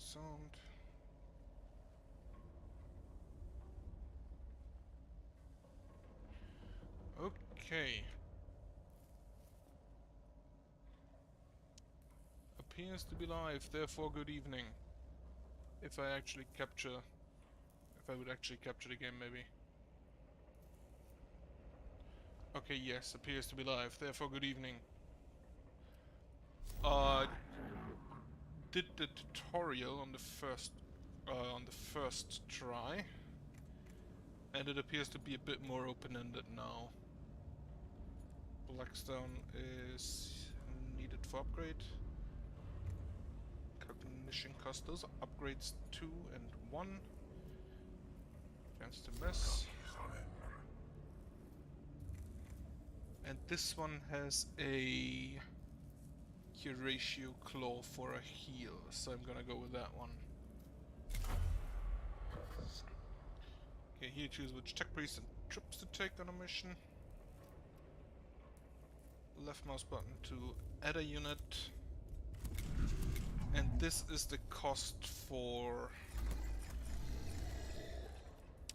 sound. Okay. Appears to be live, therefore good evening. If I actually capture... If I would actually capture the game, maybe. Okay, yes, appears to be live, therefore good evening. Did the tutorial on the first try, and it appears to be a bit more open-ended now. Blackstone is needed for upgrade. Cognition cost, those are upgrades 2 and 1. Chance to miss. And this one has a cure ratio claw for a heal, so I'm gonna go with that one. Okay, here choose which tech priest and troops to take on a mission. Left mouse button to add a unit. And this is the cost for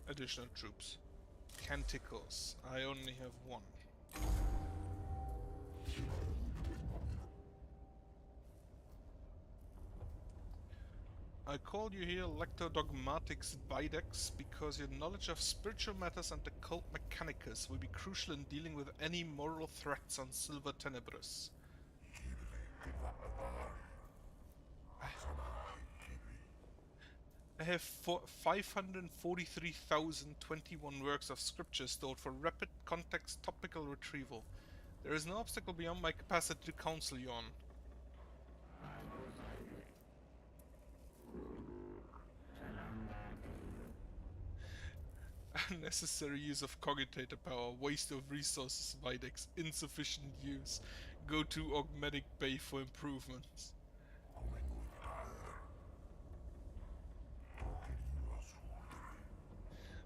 additional troops. Canticles. I only have one. I call you here Lector Dogmatics Bidex because your knowledge of spiritual matters and the cult Mechanicus will be crucial in dealing with any moral threats on Silver Tenebris. I have 543,021 works of scripture stored for rapid context topical retrieval. There is no obstacle beyond my capacity to counsel you on. Unnecessary use of cogitator power, waste of resources, Videx, insufficient use. Go to Augmetic Bay for improvements.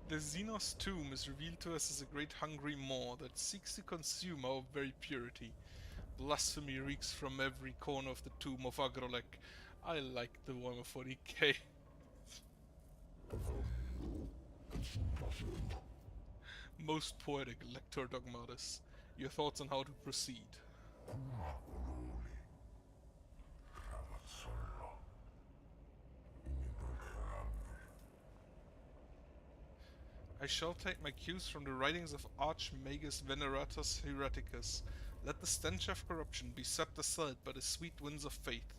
The Xenos tomb is revealed to us as a great hungry maw that seeks to consume our very purity. Blasphemy reeks from every corner of the tomb of Agrolek. I like the Warhammer 40k. Most poetic, Lector Dogmatus. Your thoughts on how to proceed? I shall take my cues from the writings of Archmagus Veneratus Hereticus. Let the stench of corruption be swept aside by the sweet winds of faith.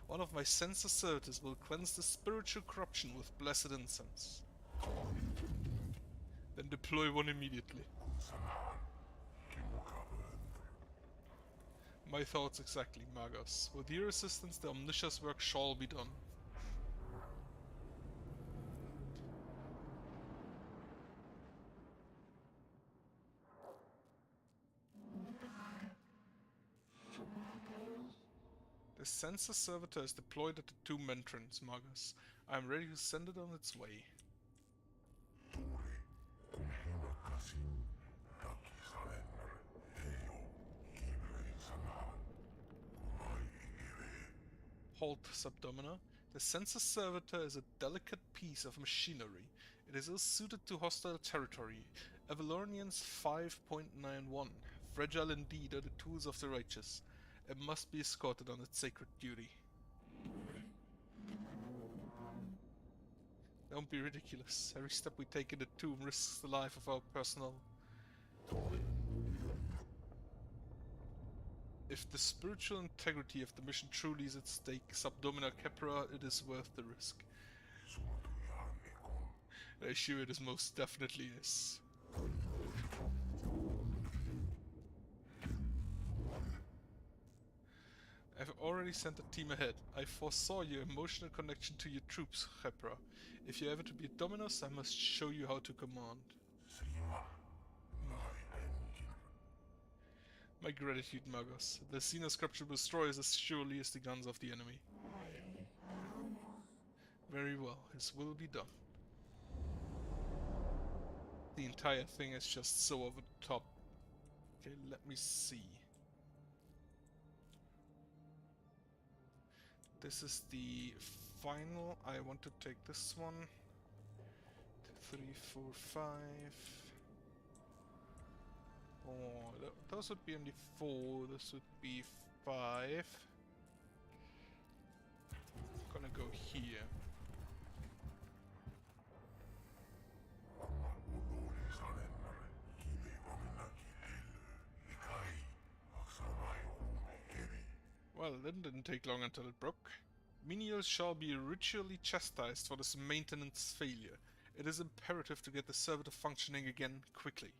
One of my censer servitors will cleanse the spiritual corruption with blessed incense. Then deploy one immediately. My thoughts exactly, Magos. With your assistance, the omniscious work shall be done. The sensor servitor is deployed at the tomb entrance, Magos. I am ready to send it on its way. Halt, Subdomina. The sensor servitor is a delicate piece of machinery. It is ill suited to hostile territory. Avalornians 5.91. Fragile indeed are the tools of the righteous. It must be escorted on its sacred duty. Don't be ridiculous. Every step we take in the tomb risks the life of our personnel. If the spiritual integrity of the mission truly is at stake, Subdomina Kepra, it is worth the risk. I assure it most definitely is. I've already sent a team ahead. I foresaw your emotional connection to your troops, Kepra. If you're ever to be a Dominus, I must show you how to command. My gratitude, Magos. The Xenos scripture will destroy us as surely as the guns of the enemy. Very well, his will be done. The entire thing is just so over the top. Okay, let me see. This is the final, I want to take this one. 2, 3, 4, 5. Oh, those would be only 4. This would be 5. Gonna go here. Well, that didn't take long until it broke. Menials shall be ritually chastised for this maintenance failure. It is imperative to get the servitor functioning again quickly.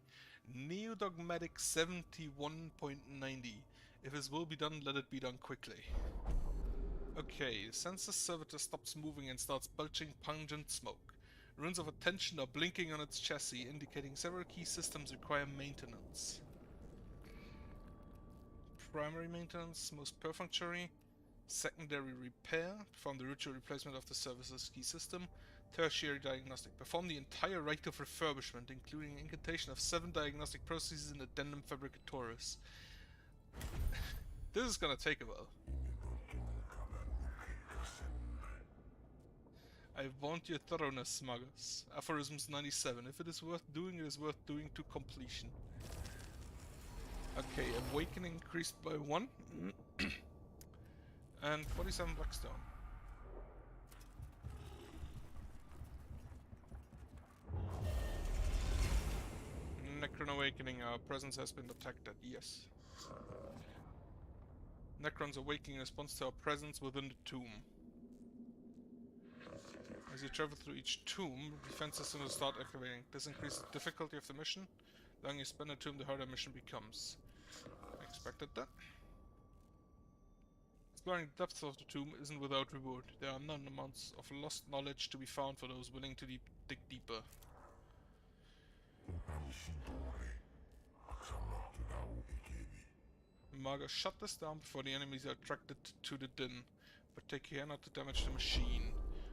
Neo-dogmatic 71.90. If this will be done, let it be done quickly. Okay, since the servitor stops moving and starts belching pungent smoke. Runes of attention are blinking on its chassis, indicating several key systems require maintenance. Primary maintenance, most perfunctory. Secondary repair, perform the ritual replacement of the service's key system. Tertiary diagnostic, perform the entire rite of refurbishment, including incantation of 7 diagnostic processes and addendum fabricatoris. This is gonna take a while. I want your thoroughness, Magus. Aphorisms 97. If it is worth doing, it is worth doing to completion. Okay, awakening increased by 1. And 47 Blackstone. Necron awakening, our presence has been detected, yes. Necrons awakening in response to our presence within the tomb. As you travel through each tomb, defense systems will start activating. This increases the difficulty of the mission. The longer you spend in the tomb, the harder the mission becomes. I expected that. Exploring the depths of the tomb isn't without reward. There are none amounts of lost knowledge to be found for those willing to dig deeper. Marga, shut this down before the enemies are attracted to the din, but take care not to damage the machine.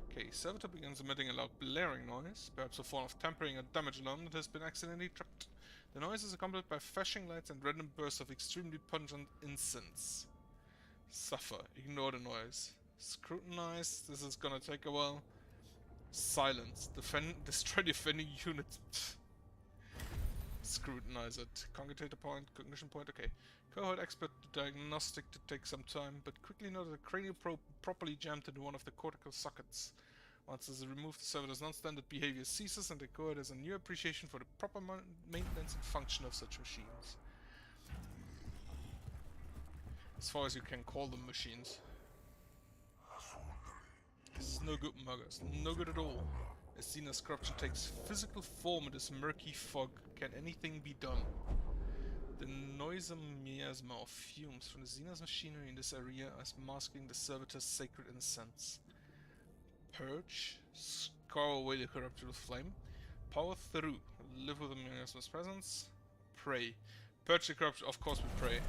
Okay, Servitor begins emitting a loud blaring noise, perhaps a form of tampering or damage alarm that has been accidentally trapped. The noise is accompanied by flashing lights and random bursts of extremely pungent incense. Suffer. Ignore the noise. Scrutinize. This is gonna take a while. Silence. Destroy defending unit. Scrutinize it. Cogitator point. Cognition point. Okay. Cohort expert diagnostic to take some time, but quickly noted a cranial probe properly jammed into one of the cortical sockets. Once this is removed, the servitor's non-standard behavior ceases, and the cohort has a new appreciation for the proper maintenance and function of such machines. As far as you can call them machines. This is no good, Muggers. No good at all. As Xena's corruption takes physical form in this murky fog, can anything be done? The noisome miasma of fumes from the Xena's machinery in this area is masking the servitor's sacred incense. Purge. Scour away the corruption with flame. Power through. Live with the miasma's presence. Pray. Purge the corruption. Of course we pray.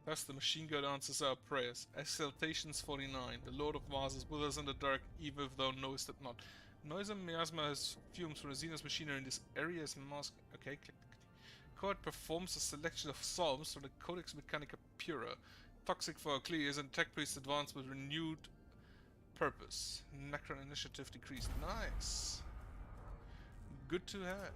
Thus the machine god answers our prayers. Exaltations 49. The Lord of Mars is with us in the dark, even if thou knowest it not. Noisome miasma has fumes from the Xena's machinery in this area is masked. Okay, click. Court performs a selection of psalms from the Codex Mechanica Pura. Toxic for our clears and tech priests advance with renewed purpose. Necron initiative decreased. Nice. Good to have.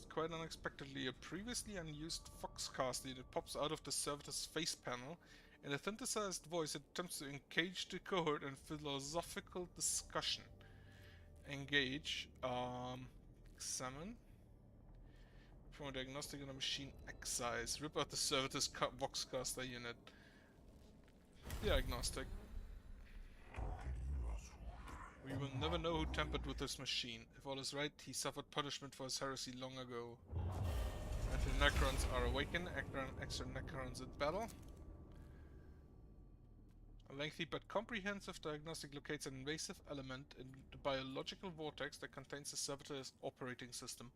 Quite unexpectedly, a previously unused Foxcast unit pops out of the servitor's face panel. In a synthesized voice, it attempts to engage the cohort in philosophical discussion. Engage. Examine. From a diagnostic on a machine excise. Rip out the servitor's Voxcaster unit. Diagnostic. We will never know who tampered with this machine. If all is right, he suffered punishment for his heresy long ago. And the Necrons are awakened. Extra Necrons in battle. A lengthy but comprehensive diagnostic locates an invasive element in the biological vortex that contains the servitor's operating system.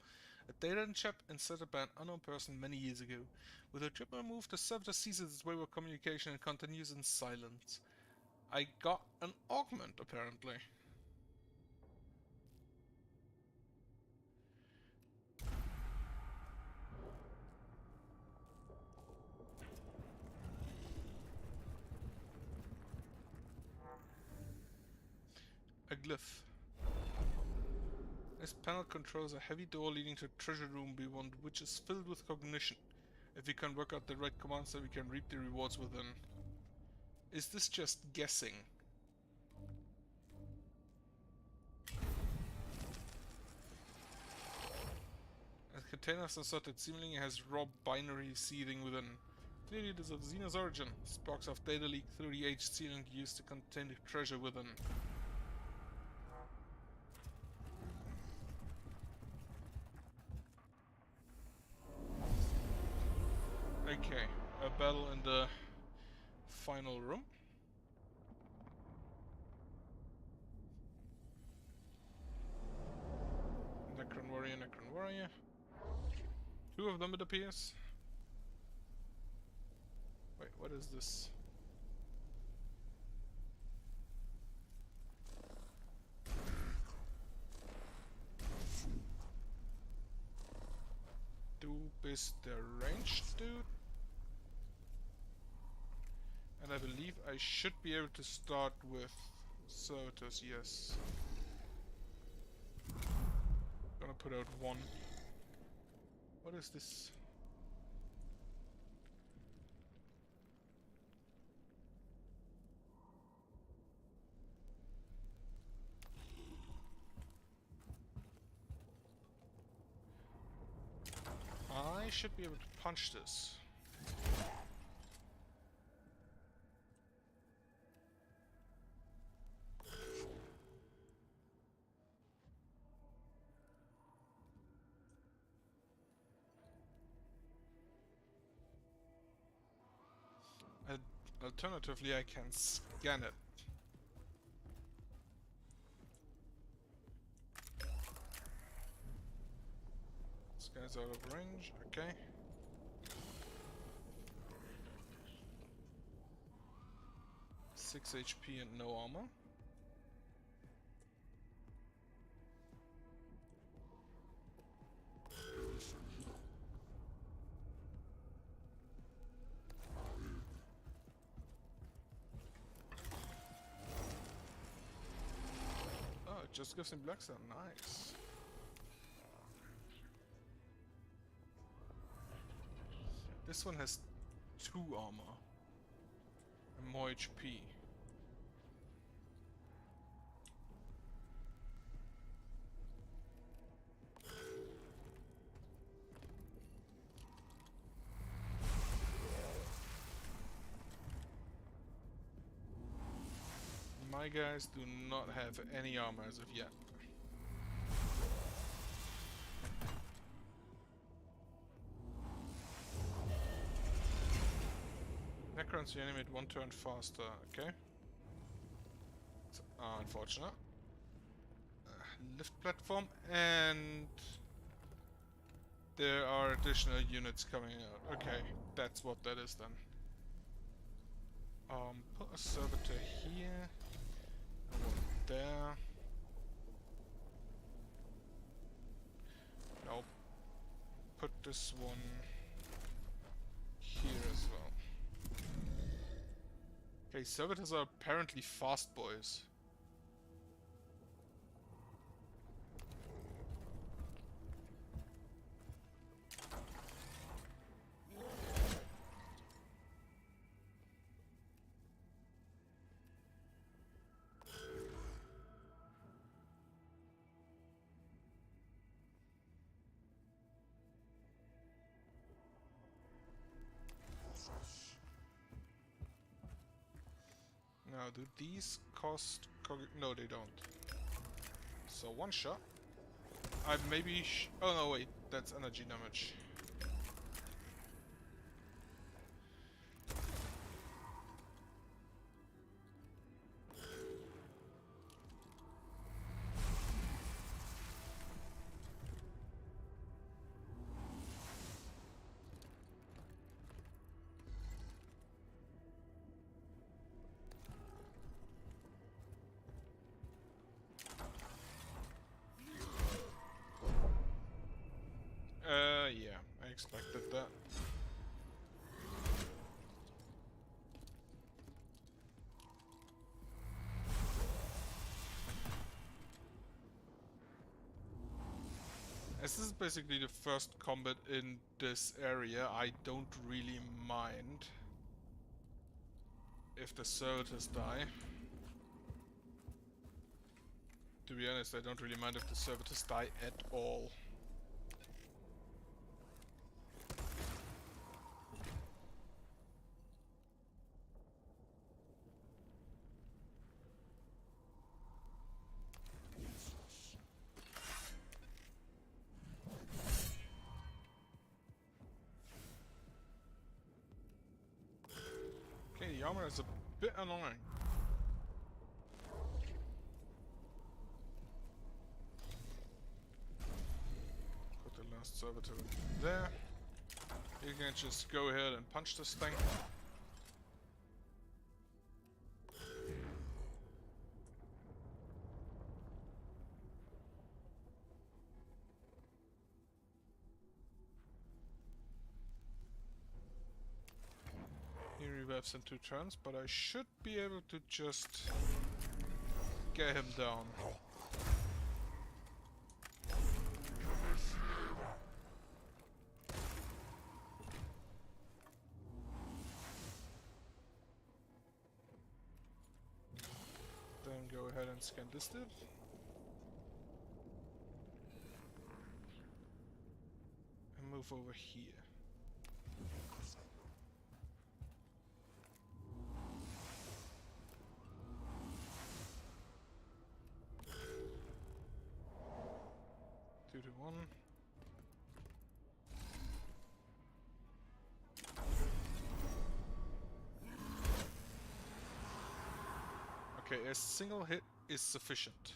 A data chip inserted by an unknown person many years ago. With a chip removed, the servitor ceases its way of communication and continues in silence. I got an augment, apparently. A glyph. This panel controls a heavy door leading to a treasure room beyond, which is filled with cognition. If we can work out the right commands, then we can reap the rewards within. Is this just guessing? A container of some sort that seemingly has raw binary seething within. Clearly it is of Xena's origin. Sparks of data leak through the aged ceiling used to contain the treasure within. Okay, a battle in the final room. Necron warrior. Two of them, it appears. Wait, what is this? Dupe is the ranged dude. And I believe I should be able to start with servitors, yes. Gonna put out one. What is this? I should be able to punch this. Alternatively, I can scan it. This guy's out of range, okay. Six HP and no armor. Just gives him black stone, nice. This one has 2 armor and more HP. My guys do not have any armor as of yet. Necrons reanimate 1 turn faster, okay. It's unfortunate. Lift platform, and there are additional units coming out. Okay, that's what that is then. Put a servitor here. One there. Nope. Put this one here as well. Okay, servitors are apparently fast boys. Now, do these cost... No, they don't. So, one shot. I maybe... oh no, wait. That's energy damage. expected that. As this is basically the first combat in this area, I don't really mind if the servitors die. To be honest, I don't really mind if the servitors die at all. Okay, the armor is a bit annoying. Put the last servitor there. You can just go ahead and punch this thing. He revives in 2 turns, but I should be able to just get him down. Then go ahead and scan this dude. And move over here. Two to one. Okay, a single hit is sufficient.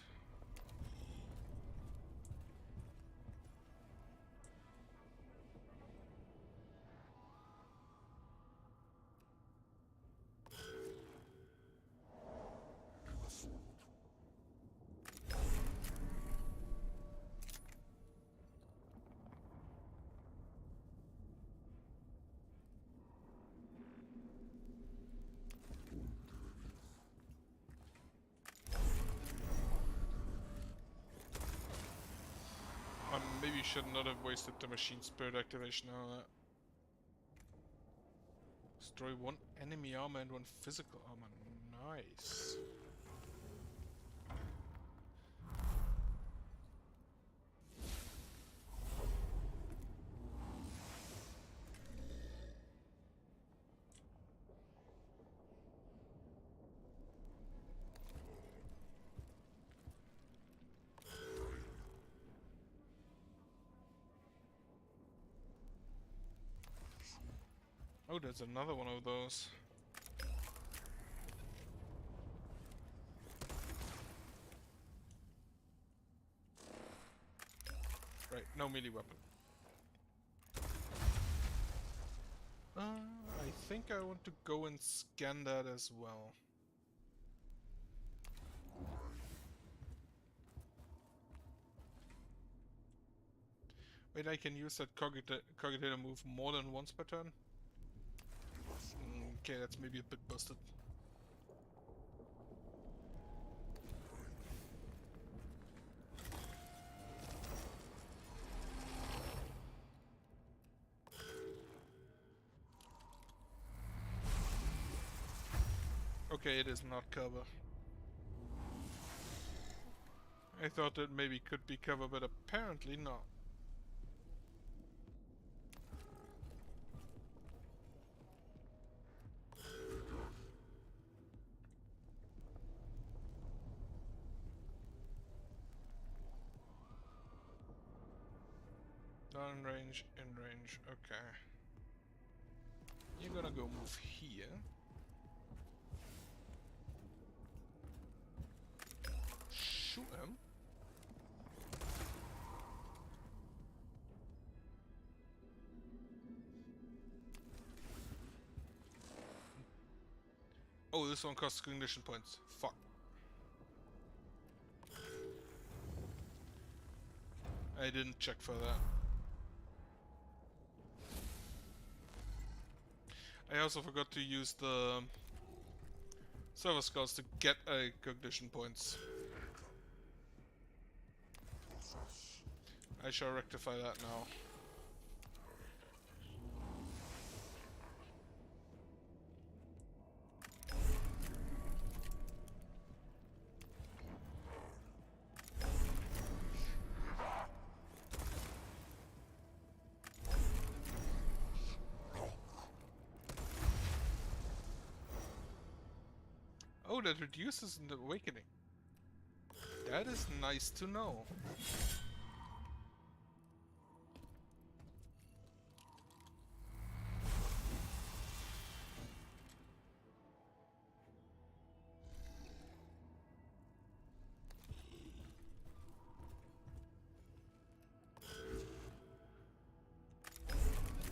Maybe should not have wasted the machine spirit activation on that. Destroy 1 enemy armor and 1 physical armor. Nice. Oh, there's another one of those. Right, no melee weapon. I think I want to go and scan that as well. Wait, I can use that cogitator move more than once per turn? Okay, that's maybe a bit busted. Okay, it is not cover. I thought that maybe could be cover, but apparently not. Not in range, in range, okay. You're gonna go move here. Shoot him. Oh, this one costs cognition points. Fuck. I didn't check for that. I also forgot to use the server skulls to get cognition points. I shall rectify that now. Oh, that reduces the awakening. That is nice to know.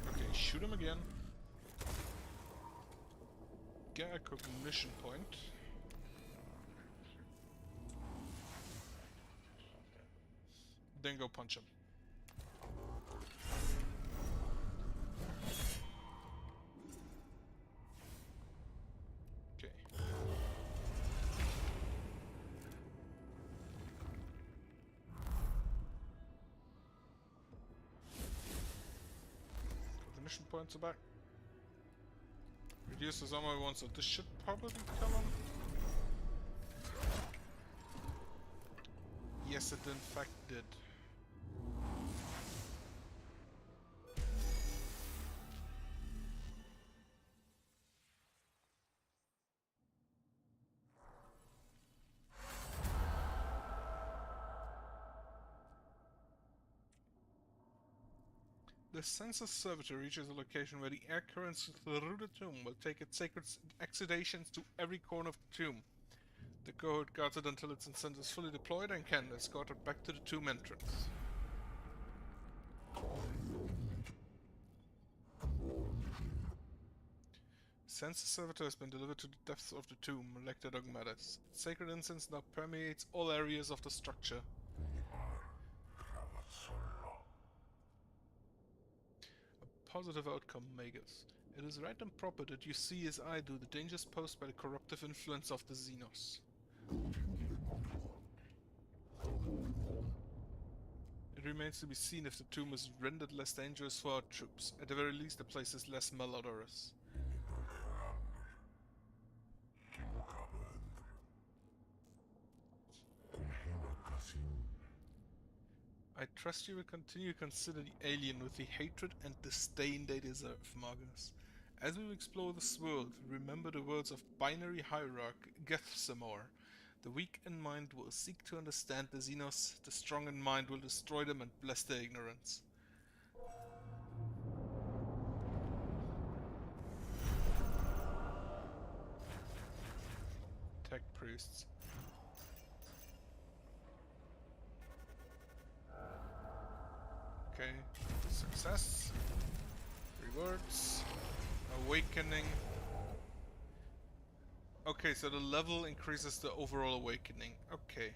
Okay, shoot him again. Get a cognition point. Then go punch him. Okay. Cognition points are back. Reduces ammo once, so this should probably kill him. Yes, it in fact did. The census servitor reaches a location where the air currents through the tomb will take its sacred exudations to every corner of the tomb. The cohort guards it until its incense is fully deployed and can escort it back to the tomb entrance. Census servitor has been delivered to the depths of the tomb, Lector Dogmatis. Its sacred incense now permeates all areas of the structure. Positive outcome, Magus. It is right and proper that you see as I do the dangers posed by the corruptive influence of the Xenos. It remains to be seen if the tomb is rendered less dangerous for our troops. At the very least, the place is less malodorous. I trust you will continue to consider the alien with the hatred and disdain they deserve, Magus. As we explore this world, remember the words of binary hierarch Gethsemar. The weak in mind will seek to understand the Xenos, the strong in mind will destroy them and bless their ignorance. Tech priests. Okay, success, rewards, awakening. Okay, so the level increases the overall awakening. Okay.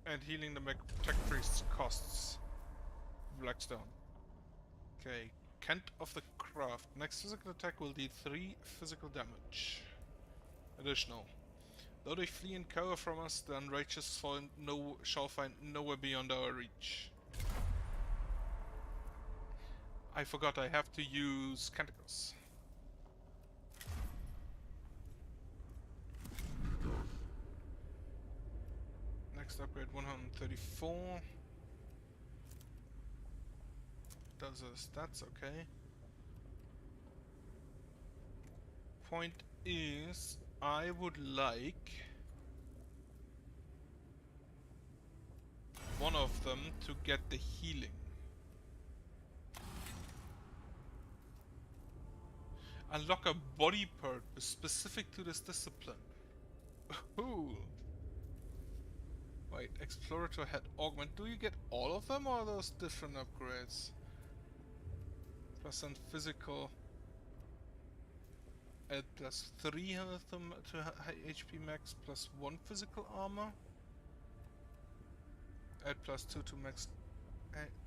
And healing the tech priest's costs. Blackstone. Okay, Kent of the Craft. Next physical attack will deal 3 physical damage. Additional. Though they flee and cower from us, the unrighteous shall find nowhere beyond our reach. I forgot I have to use Mechanicus. Next upgrade 134. Does us, that's okay. Point is, I would like one of them to get the healing. Unlock a body perk specific to this discipline. Ooh. Wait, Explorator Head Augment. Do you get all of them or are those different upgrades? Plus some physical. Add plus 3 health to high HP max, plus 1 physical armor. Add plus 2 to max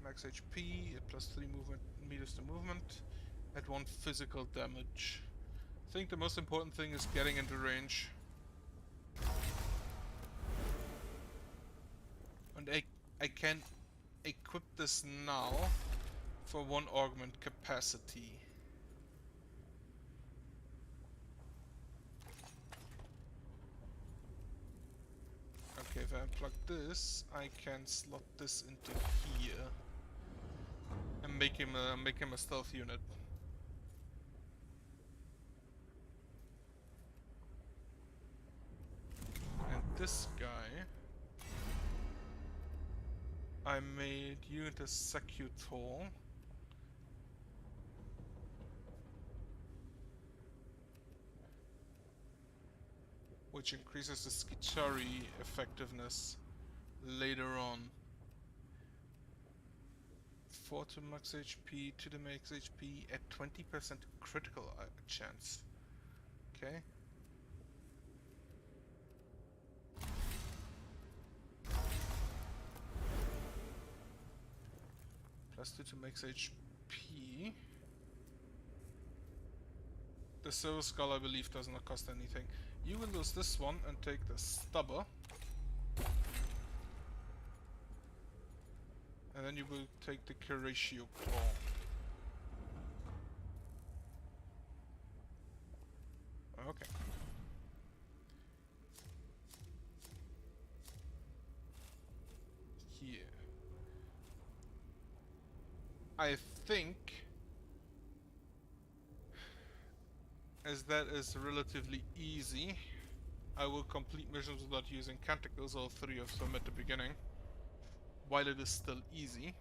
HP, add plus 3 movement meters to movement. at 1 physical damage. I think the most important thing is getting into range. And I can equip this now for 1 augment capacity. Okay, if I unplug this, I can slot this into here and make him a stealth unit. And this guy, I made you into Secutor. Which increases the Skitari effectiveness later on. 4 to max HP, to the max HP at 20% critical chance. Okay. Plus 2 to max HP. The Silver Skull, I believe, does not cost anything. You will lose this one and take the Stubber. And then you will take the Curatio Claw. Okay. Here. I think, as that is relatively easy, I will complete missions without using Canticles, all 3 of them at the beginning, while it is still easy.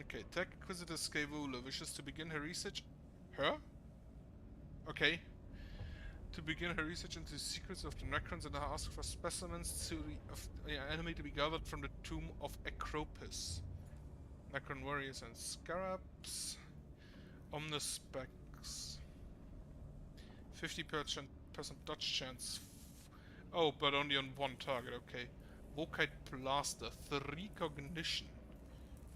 Okay, Tech Inquisitor Scavula wishes to begin her research. Her? Okay. To begin her research into the secrets of the Necrons and ask for specimens of the enemy to be gathered from the tomb of Acropis. Necron warriors and scarabs. Omnispecs. 50% dodge chance. Oh, but only on 1 target, okay. Volkite Blaster, 3 cognition.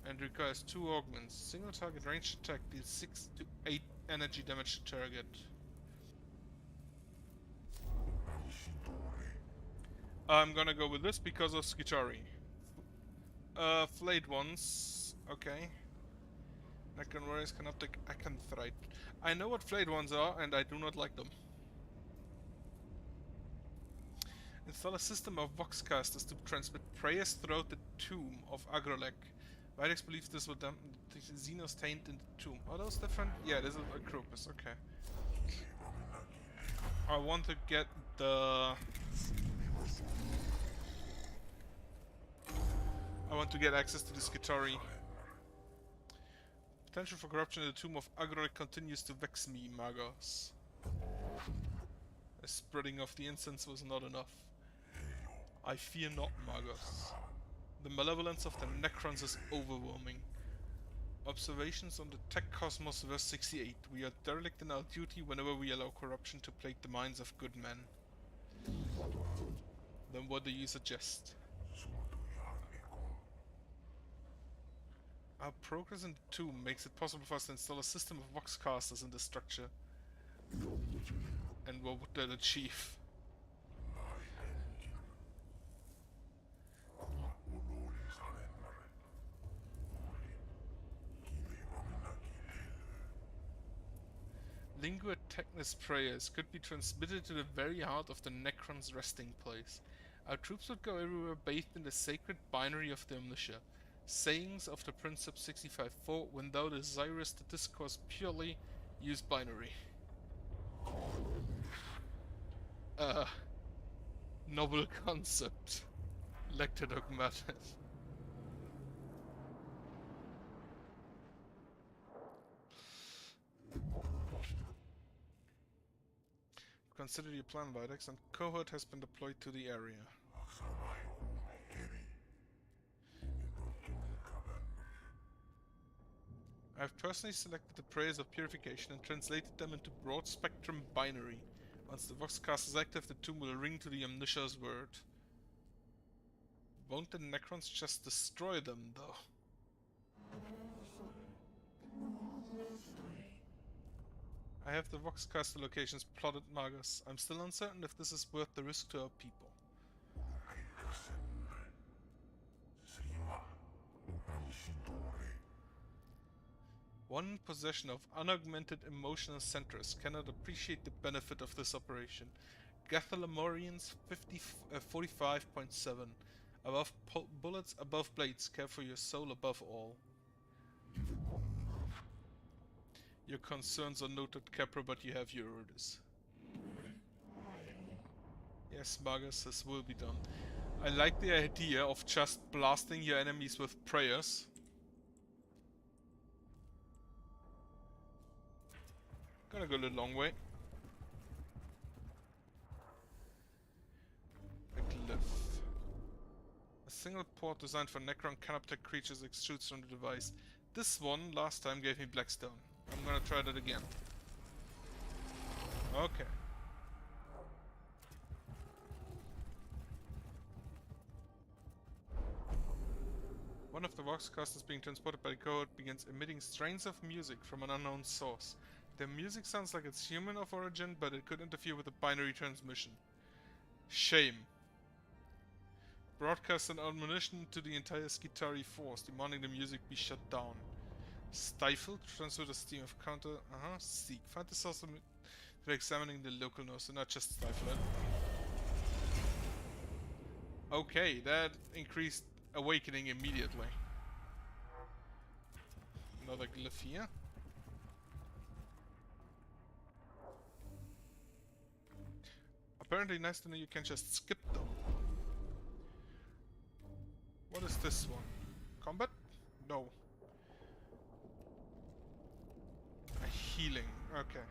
And requires 2 augments. Single target ranged attack deals 6 to 8 energy damage to target. I'm gonna go with this because of Skitari. Flayed ones. Okay. Necron warriors cannot take Acanthrite. I know what flayed ones are, and I do not like them. Install a system of voxcasters to transmit prayers throughout the tomb of Agrolek. Videx believes this will dampen the Xenos taint in the tomb. Are those different? Yeah, this is Acropis, okay. I want to get the... I want to get access to the Skitari. Potential for corruption in the tomb of Agrolek continues to vex me, Magos. The spreading of the incense was not enough. I fear not, Magos. The malevolence of the Necrons is overwhelming. Observations on the Tech Cosmos verse 68. We are derelict in our duty whenever we allow corruption to plague the minds of good men. Then what do you suggest? Our progress in the tomb makes it possible for us to install a system of voxcasters in the structure. And what would that achieve? Lingua Technis prayers could be transmitted to the very heart of the Necron's resting place. Our troops would go everywhere bathed in the sacred binary of the Omniscia. Sayings of the Princeps 65-4, when thou desirest to discourse purely, use binary. Novel concept. Lector Dogmatis. Consider your plan, Videx, and cohort has been deployed to the area. I have personally selected the prayers of purification and translated them into broad-spectrum binary. Once the Voxcast is active, the tomb will ring to the Omniscia's word. Won't the Necrons just destroy them, though? I have the Voxcaster locations plotted, Margus. I'm still uncertain if this is worth the risk to our people. One in possession of unaugmented emotional centers cannot appreciate the benefit of this operation. Gathalamorians 45.7. Above bullets, above blades, care for your soul above all. Your concerns are noted, Capra, but you have your orders. Yes, Margus, this will be done. I like the idea of just blasting your enemies with prayers. Gonna go the long way. A glyph. A single port designed for Necron cannot protect creatures extrudes from the device. This one last time gave me Blackstone. I'm gonna try that again. Okay. One of the Voxcasters being transported by the cohort begins emitting strains of music from an unknown source. The music sounds like it's human of origin, but it could interfere with the binary transmission. Shame. Broadcast an admonition to the entire Skitari force, demanding the music be shut down. Stifle, transfer the stream of counter. Seek. Find the source of they're examining the local noise, so not just stifle it. Okay, that increased awakening immediately. Another glyph here. Apparently nice to know you can just skip them. What is this one? Combat? No. A healing, okay.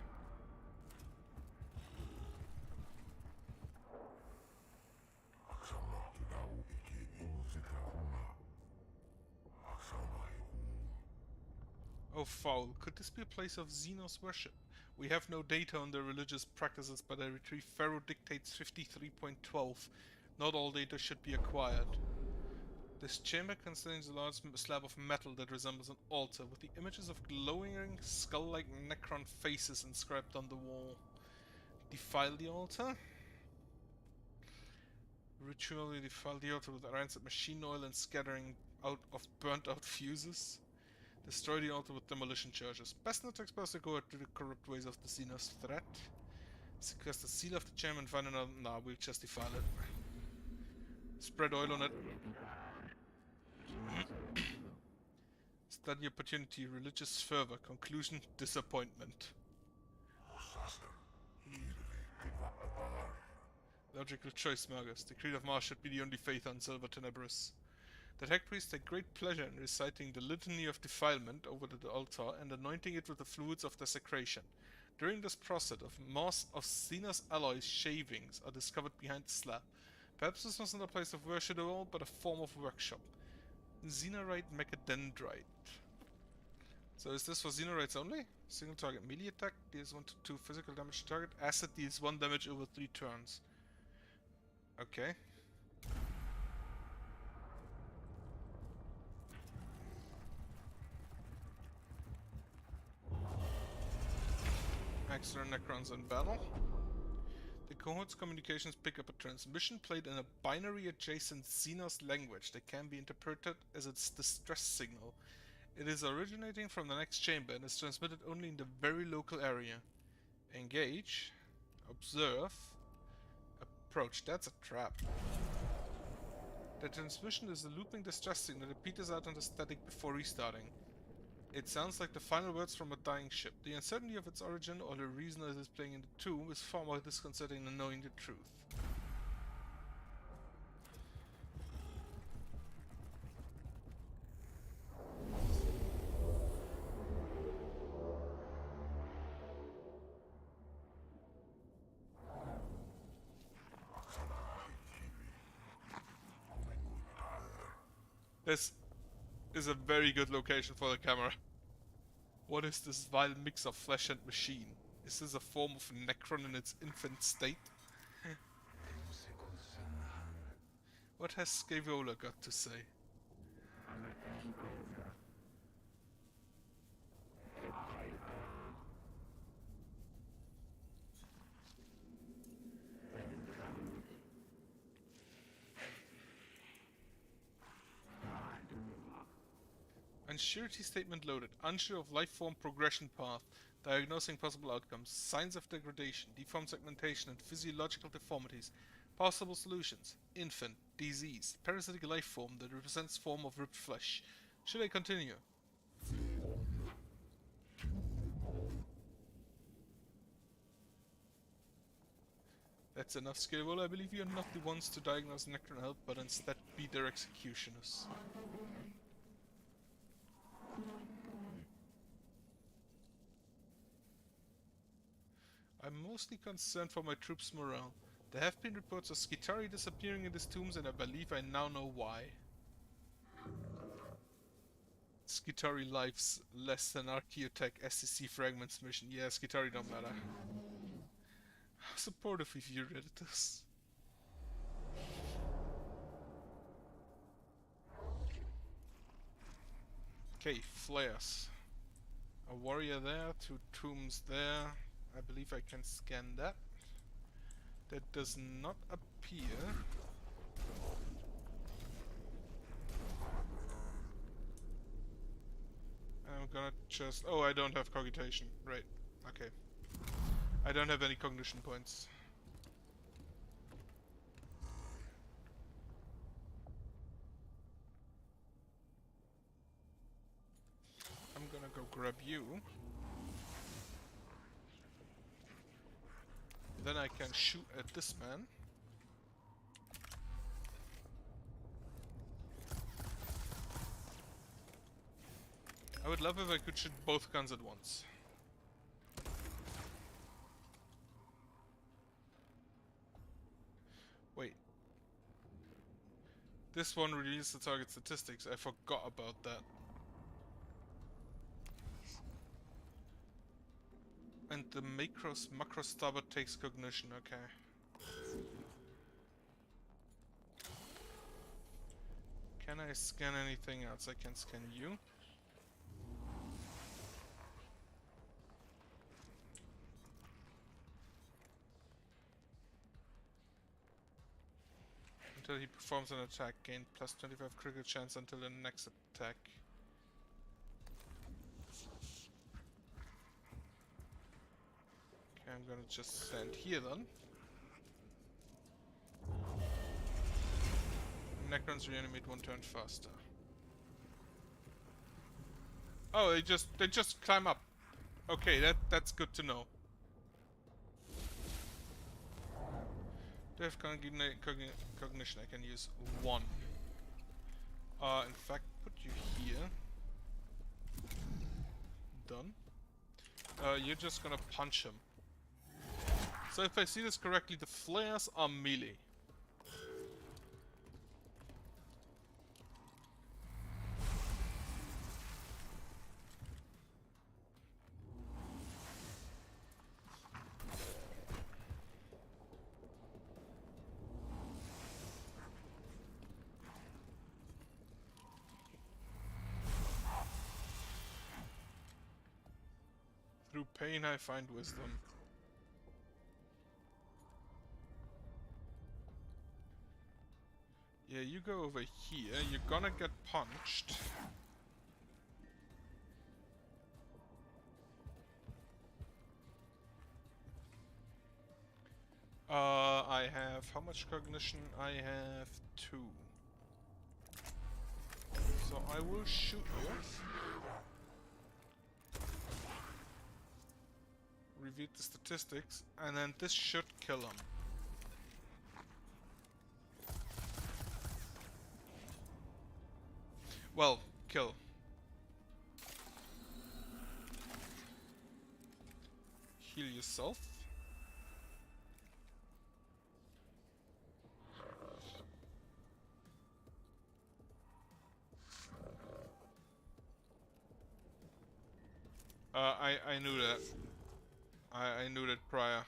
Oh foul, could this be a place of Xenos worship? We have no data on their religious practices, but I retrieve Pharaoh Dictates 53.12. Not all data should be acquired. This chamber contains a large slab of metal that resembles an altar, with the images of glowing, skull-like Necron faces inscribed on the wall. Defile the altar? Ritually defile the altar with rancid machine oil and scattering out of burnt-out fuses. Destroy the altar with demolition charges. Best not to expose the cohort to the corrupt ways of the Xenos threat. Sequest the seal of the chamber and find another. Nah, we'll just defile it. Spread oil on it. Study opportunity, religious fervor, conclusion, disappointment. Logical choice, Margus. The creed of Mars should be the only faith on Silver Tenebris. The Hag Priests take great pleasure in reciting the Litany of Defilement over the altar and anointing it with the fluids of desecration. During this process, of Xenos alloys shavings are discovered behind the slab. Perhaps this wasn't a place of worship at all, but a form of workshop. Xenorite Mechadendrite. So is this for Xenorites only? Single target melee attack deals 1 to 2 physical damage to target. Acid deals 1 damage over 3 turns. Okay. Extra Necrons in battle. The cohort's communications pick up a transmission played in a binary adjacent Xenos language that can be interpreted as its distress signal. It is originating from the next chamber and is transmitted only in the very local area. Engage. Observe. Approach. That's a trap. The transmission is a looping distress signal that peters out on the static before restarting. It sounds like the final words from a dying ship. The uncertainty of its origin or the reason it is playing in the tomb is far more disconcerting than knowing the truth. This is a very good location for the camera. What is this vile mix of flesh and machine? Is this a form of Necron in its infant state? What has Scaevola got to say? Unsurety statement loaded. Unsure of life form progression path. Diagnosing possible outcomes. Signs of degradation. Deformed segmentation and physiological deformities. Possible solutions. Infant. Disease. Parasitic life form that represents form of ripped flesh. Should I continue? That's enough skill roll. I believe you are not the ones to diagnose Nectar and help, but instead be their executioners. I'm mostly concerned for my troops' morale. There have been reports of Skitari disappearing in these tombs, and I believe I now know why. Skitari lives less than Archaeotech SCC fragments mission. Yeah, Skitari don't matter. How supportive of you, Redditus. Okay, flares. A warrior there, 2 tombs there. I believe I can scan that. That does not appear. I'm gonna just... Oh, I don't have cogitation. Right. Okay. I don't have any cognition points. I'm gonna go grab you. Then I can shoot at this man. I would love if I could shoot both guns at once. Wait. This one released the target statistics. I forgot about that. And the macro starboard takes cognition, okay. Can I scan anything else? I can scan you. Until he performs an attack, gain plus 25 critical chance until the next attack. Okay, I'm gonna just stand here then. Necrons reanimate 1 turn faster. Oh, they just climb up. Okay, that's good to know. Do I have cognition? I can use 1. In fact, put you here. Done. You're just gonna punch him. So if I see this correctly, the flares are melee. Through pain I find wisdom. Yeah, you go over here. You're gonna get punched. I have... How much cognition? I have 2. So I will shoot you. Reviewed the statistics, and then this should kill him. Well, kill. Heal yourself. I knew that. I knew that prior.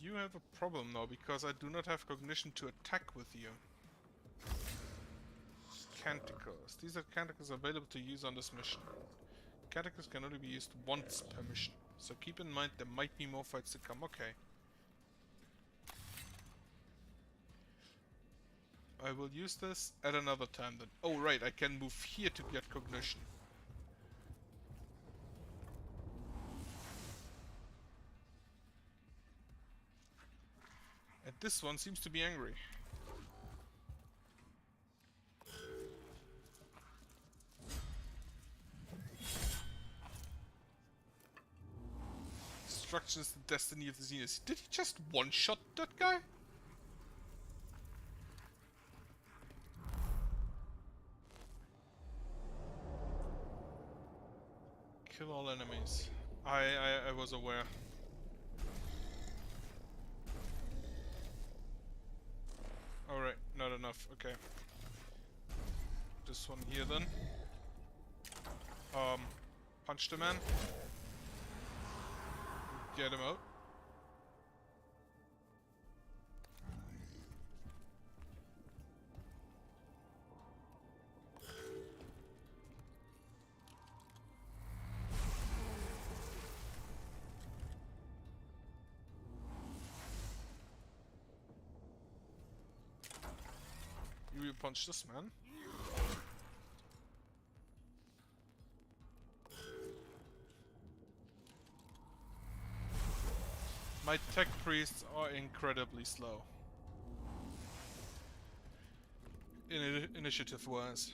You have a problem now, because I do not have cognition to attack with you. Canticles. These are canticles available to use on this mission. Canticles can only be used once per mission, so keep in mind there might be more fights to come. Okay. I will use this at another time then. Oh right, I can move here to get cognition. And this one seems to be angry. Destruction is the destiny of the Zenith. Did he just one-shot that guy? Kill all enemies. I was aware. Alright, not enough, okay. This one here then. Punch the man. Get him out. You will punch this man. My tech priests are incredibly slow. Initiative-wise.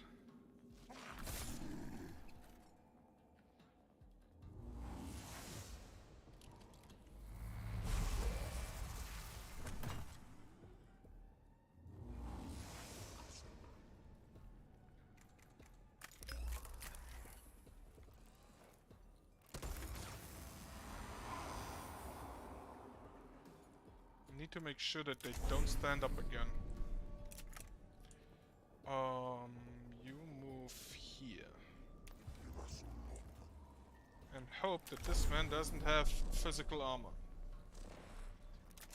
Need to make sure that they don't stand up again. You move here. And hope that this man doesn't have physical armor.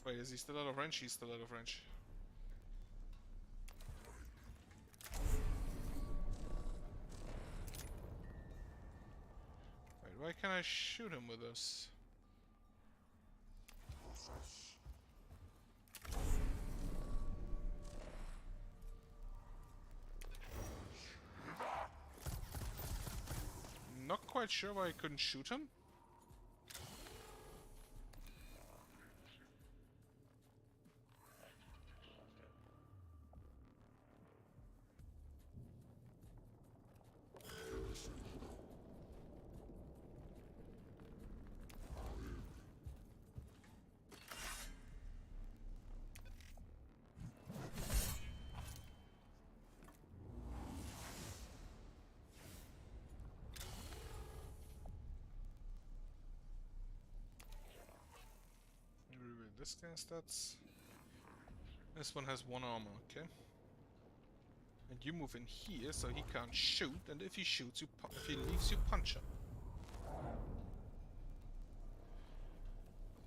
Wait, is he still out of range? He's still out of range. Wait, why can't I shoot him with this? Not quite sure why I couldn't shoot him. This guy's stats. This one has 1 armor, okay. And you move in here, so he can't shoot. And if he shoots, if he leaves, you punch him.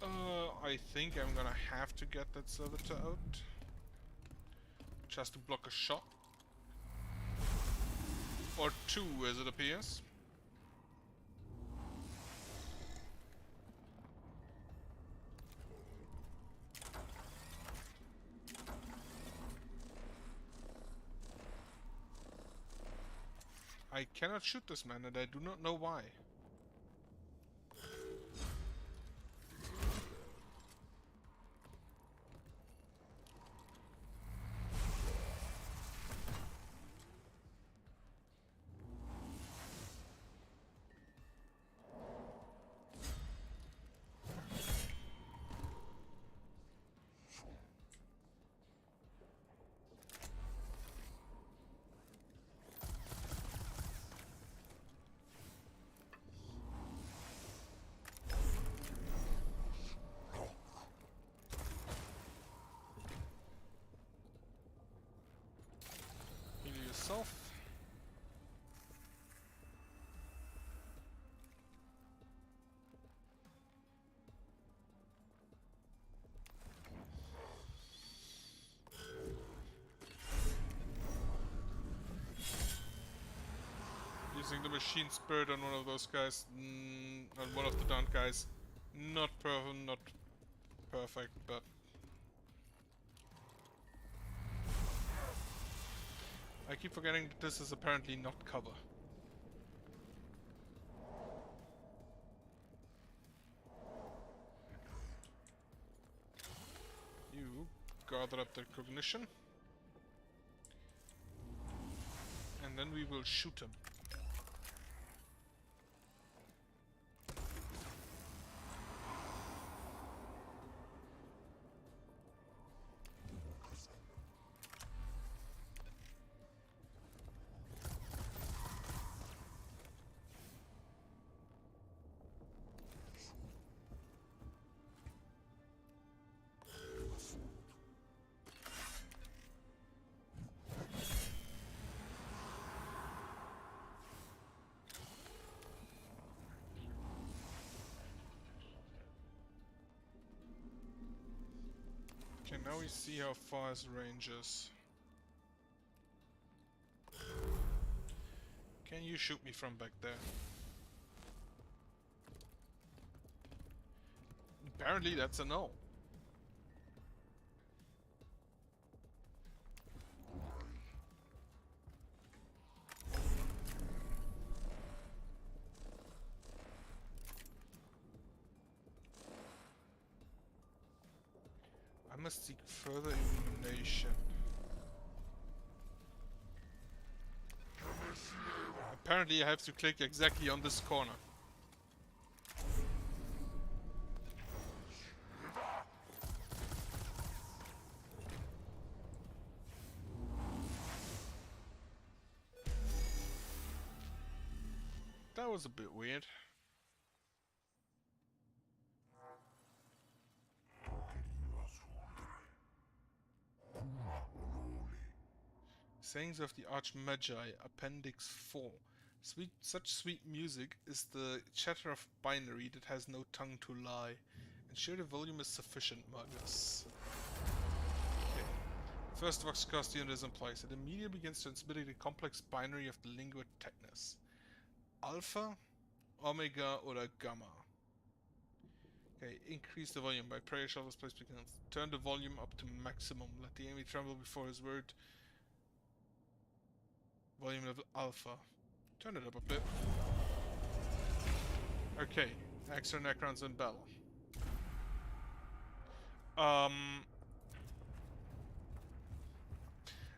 I think I'm gonna have to get that servitor out, which has to block a shot or 2, as it appears. I cannot shoot this man, and I do not know why. Yourself. Using the machine spirit on one of those guys, on one of the downed guys, not perfect, but I keep forgetting that this is apparently not cover. You gather up the cognition. And then we will shoot him. Okay, now we see how far his range is. Can you shoot me from back there? Apparently that's a no. I must seek further illumination. Apparently I have to click exactly on this corner. That was a bit weird. Sayings of the Archmagi, Appendix 4. Such sweet music is the chatter of binary that has no tongue to lie. Ensure the volume is sufficient, Magus. Okay. First Voxcast unit is in place. It immediately begins transmitting the complex binary of the lingua technis. Alpha, Omega, or Gamma. Okay, increase the volume by prayer shovels placed begins. Turn the volume up to maximum. Let the enemy tremble before his word. Volume level Alpha. Turn it up a bit. Okay, extra Necrons and Bell.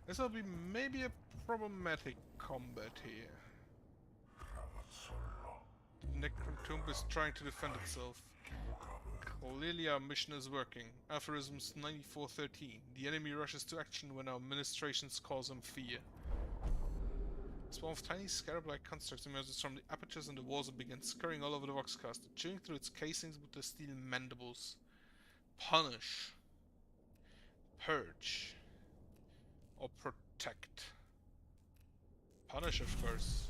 This will be maybe a problematic combat here. The Necron Tomb is trying to defend itself. Clearly our mission is working. Aphorisms 9413. The enemy rushes to action when our ministrations cause him fear. A swarm of tiny scarab-like constructs emerges from the apertures in the walls and begins scurrying all over the Voxcast, chewing through its casings with their steel mandibles. Punish. Purge. Or protect. Punish, of course.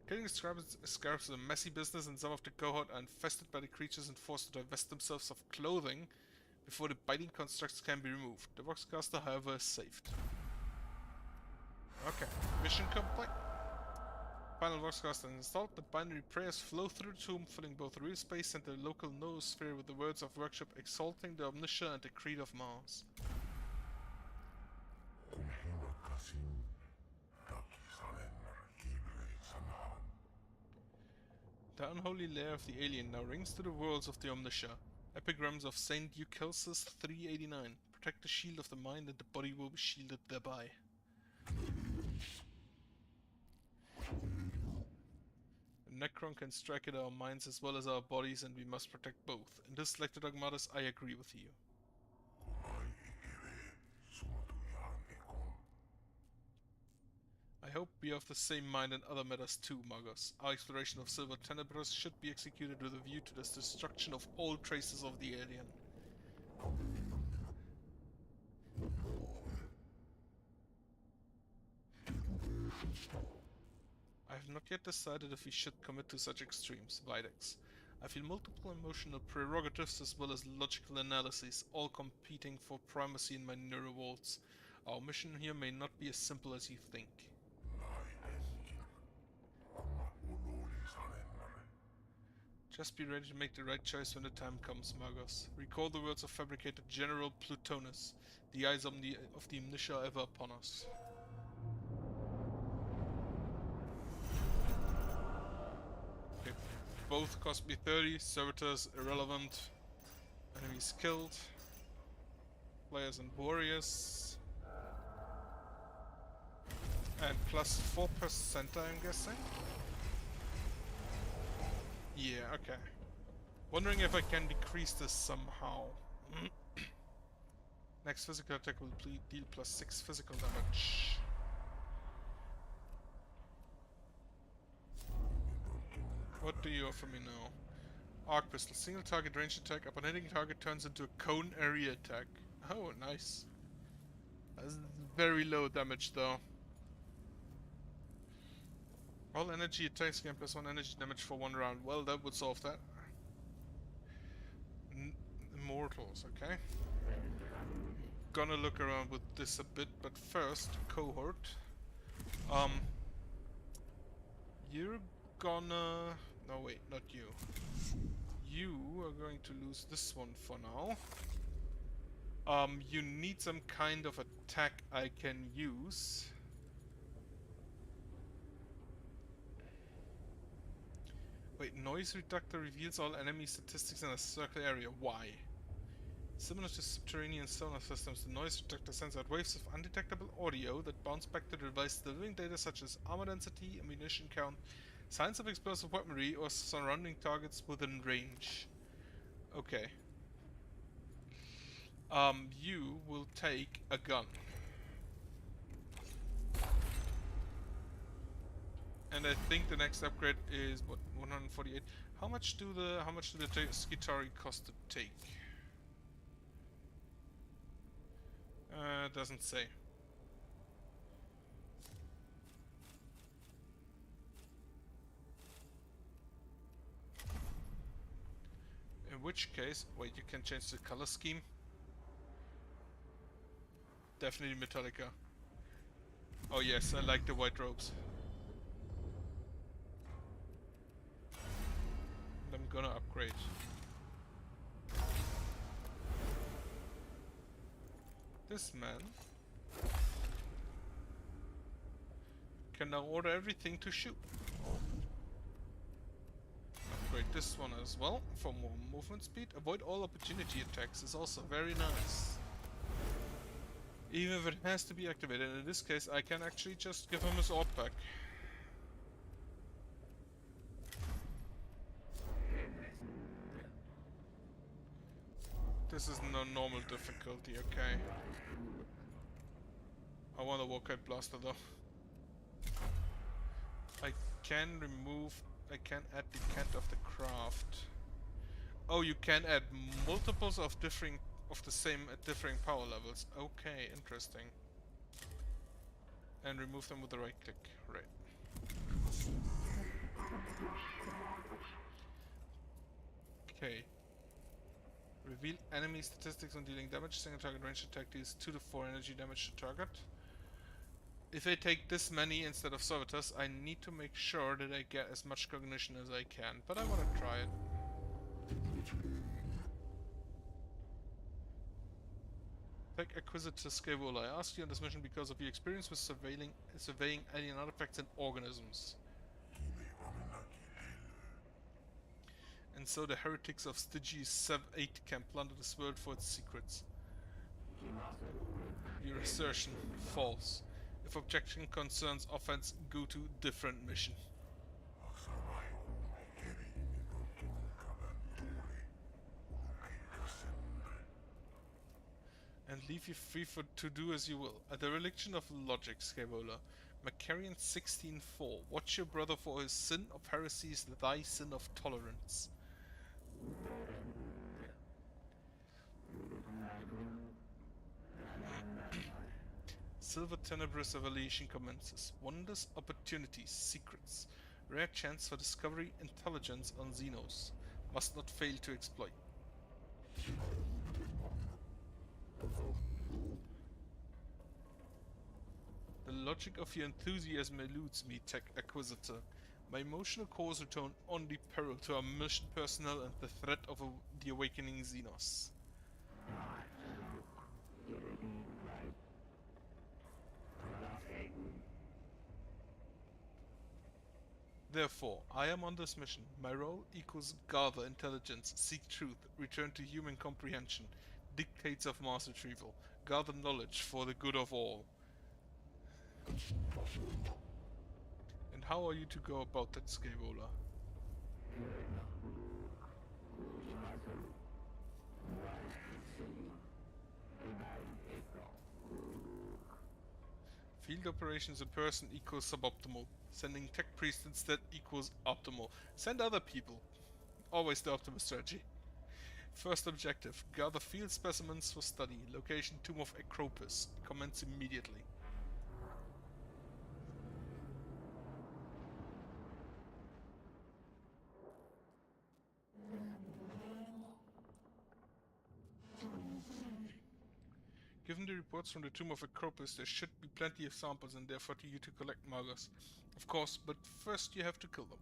Killing scarabs is a messy business, and some of the cohort are infested by the creatures and forced to divest themselves of clothing before the biting constructs can be removed. The Voxcaster, however, is saved. Okay, mission complete. Final Voxcaster installed. The binary prayers flow through the tomb, filling both real space and the local noosphere with the words of worship exalting the Omniscia and the Creed of Mars. The unholy lair of the alien now rings to the worlds of the Omniscia. Epigrams of Saint Euchelsus 389. Protect the shield of the mind and the body will be shielded thereby. The Necron can strike at our minds as well as our bodies, and we must protect both. In this, Lector Dogmatus, I agree with you. I hope we are of the same mind in other matters too, Magos. Our exploration of Silver Tenebris should be executed with a view to the destruction of all traces of the alien. I have not yet decided if we should commit to such extremes, Videx. I feel multiple emotional prerogatives as well as logical analyses, all competing for primacy in my neural vaults. Our mission here may not be as simple as you think. Just be ready to make the right choice when the time comes, Magos. Recall the words of fabricator General Plutonus. The eyes of the Omniscia are ever upon us. Okay. Both cost me 30. Servitors irrelevant. Enemies killed. Players and warriors. And plus 4%, I'm guessing? Yeah, okay. Wondering if I can decrease this somehow. Next physical attack will deal plus 6 physical damage. What do you offer me now? Arc pistol. Single target range attack. Upon hitting target turns into a cone area attack. Oh, nice. That's very low damage though. All energy attacks gain plus 1 energy damage for 1 round. Well, that would solve that. Immortals, okay. Gonna look around with this a bit, but first, cohort. You're gonna... No, wait, not you. You are going to lose this one for now. You need some kind of attack I can use. Wait, noise reductor reveals all enemy statistics in a circle area. Why? Similar to subterranean sonar systems, the noise reductor sends out waves of undetectable audio that bounce back to the device's delivering data such as armor density, ammunition count, signs of explosive weaponry, or surrounding targets within range. Okay. You will take a gun. And I think the next upgrade is what, 148. How much do the Skitari cost to take? Doesn't say. In which case, wait, you can change the color scheme. Definitely Metallica. Oh yes, I like the white robes. I'm gonna upgrade. This man can now order everything to shoot. Upgrade this one as well for more movement speed. Avoid all opportunity attacks is also very nice. Even if it has to be activated, in this case I can actually just give him his orb back. This is no normal difficulty, okay. I want a Warkite Blaster though. I can add the Cant of the Craft. Oh, you can add multiples of the same at differing power levels. Okay, interesting. And remove them with the right click. Right. Okay. Reveal enemy statistics on dealing damage. Single target range attack deals 2 to 4 energy damage to target. If I take this many instead of servitors, I need to make sure that I get as much cognition as I can. But I want to try it. Tech Acquisitor Scaevola. I asked you on this mission because of your experience with surveying alien artifacts and organisms. And so the heretics of Stygies 8 can plunder this world for its secrets. Your assertion false. If objection concerns offense, go to different mission. And leave you free to do as you will. A dereliction of logic, Scaevola. Macarian 16:4. Watch your brother for his sin of heresy is thy sin of tolerance. Silver Tenebrous Evaluation commences. Wonders, opportunities, secrets. Rare chance for discovery, intelligence on Xenos. Must not fail to exploit. The logic of your enthusiasm eludes me, Tech Acquisitor. My emotional cores return only peril to our mission personnel and the threat of the awakening Xenos. Therefore, I am on this mission. My role equals gather intelligence, seek truth, return to human comprehension, dictates of mass retrieval, gather knowledge for the good of all. And how are you to go about that, Scaevola? Field operations in person equals suboptimal. Sending tech priest instead equals optimal. Send other people. Always the optimal strategy. First objective, gather field specimens for study. Location Tomb of Acropus. Commence immediately. Given the reports from the Tomb of Acropus, there should be plenty of samples in there for you to collect, Margus. Of course, but first you have to kill them.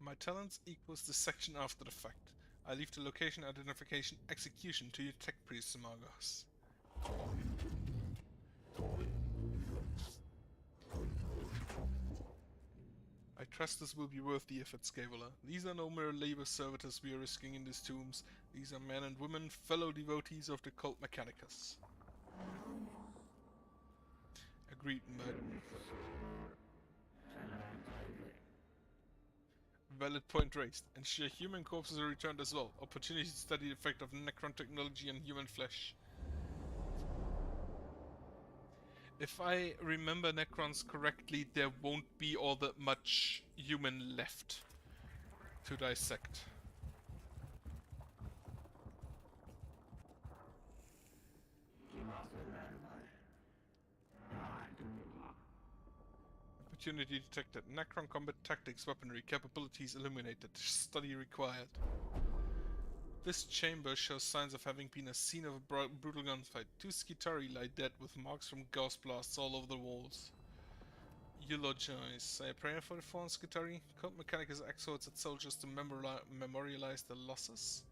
My talents equals the section after the fact. I leave the location, identification, execution to your tech priests, Margus. I trust this will be worth the effort, Scaevola. These are no mere labor servitors we are risking in these tombs. These are men and women, fellow devotees of the cult Mechanicus. Agreed, Mud. Valid point raised. Ensure human corpses are returned as well. Opportunity to study the effect of Necron technology on human flesh. If I remember Necrons correctly, there won't be all that much human left to dissect. Opportunity detected. Necron combat tactics, weaponry, capabilities illuminated. Study required. This chamber shows signs of having been a scene of a brutal gunfight. 2 Skitari lie dead with marks from gauss blasts all over the walls. Eulogize. Say a prayer for the fallen Skitari. Cult Mechanicus exhorts its soldiers to memorialize their losses.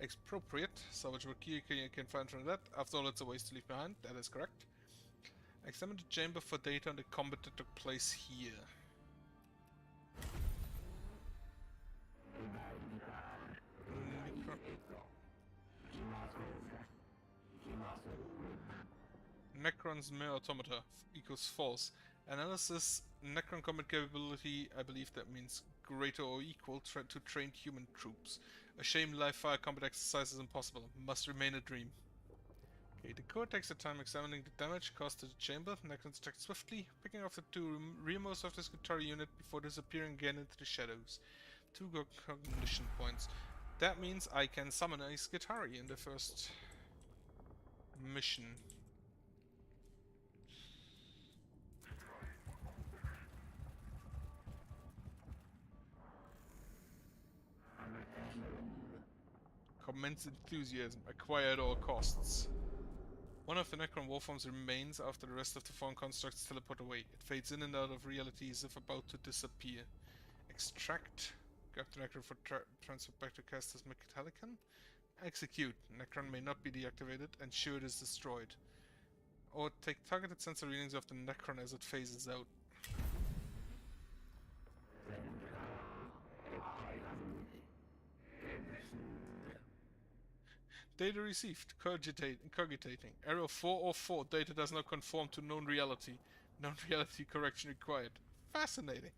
Expropriate. Salvage what gear you can find from that. After all, it's a waste to leave behind. That is correct. Examine the chamber for data on the combat that took place here. Necron's mere automata equals false. Analysis Necron combat capability, I believe that means greater or equal to trained human troops. A shame live fire combat exercise is impossible. Must remain a dream. Okay, the core takes the time examining the damage caused to the chamber. Necrons attack swiftly, picking off the 2 rearmost of the Skitari unit before disappearing again into the shadows. 2 cognition points. That means I can summon a Skitari in the first mission. Commence enthusiasm, acquire at all costs. One of the Necron warforms remains after the rest of the form constructs teleport away. It fades in and out of reality as if about to disappear. Extract. Grab the Necron for transfer back to cast as Mechanicus. Execute. Necron may not be deactivated. Ensure it is destroyed. Or take targeted sensor readings of the Necron as it phases out. Data received. Cogitating. Error 404. Data does not conform to known reality. Known reality correction required. Fascinating.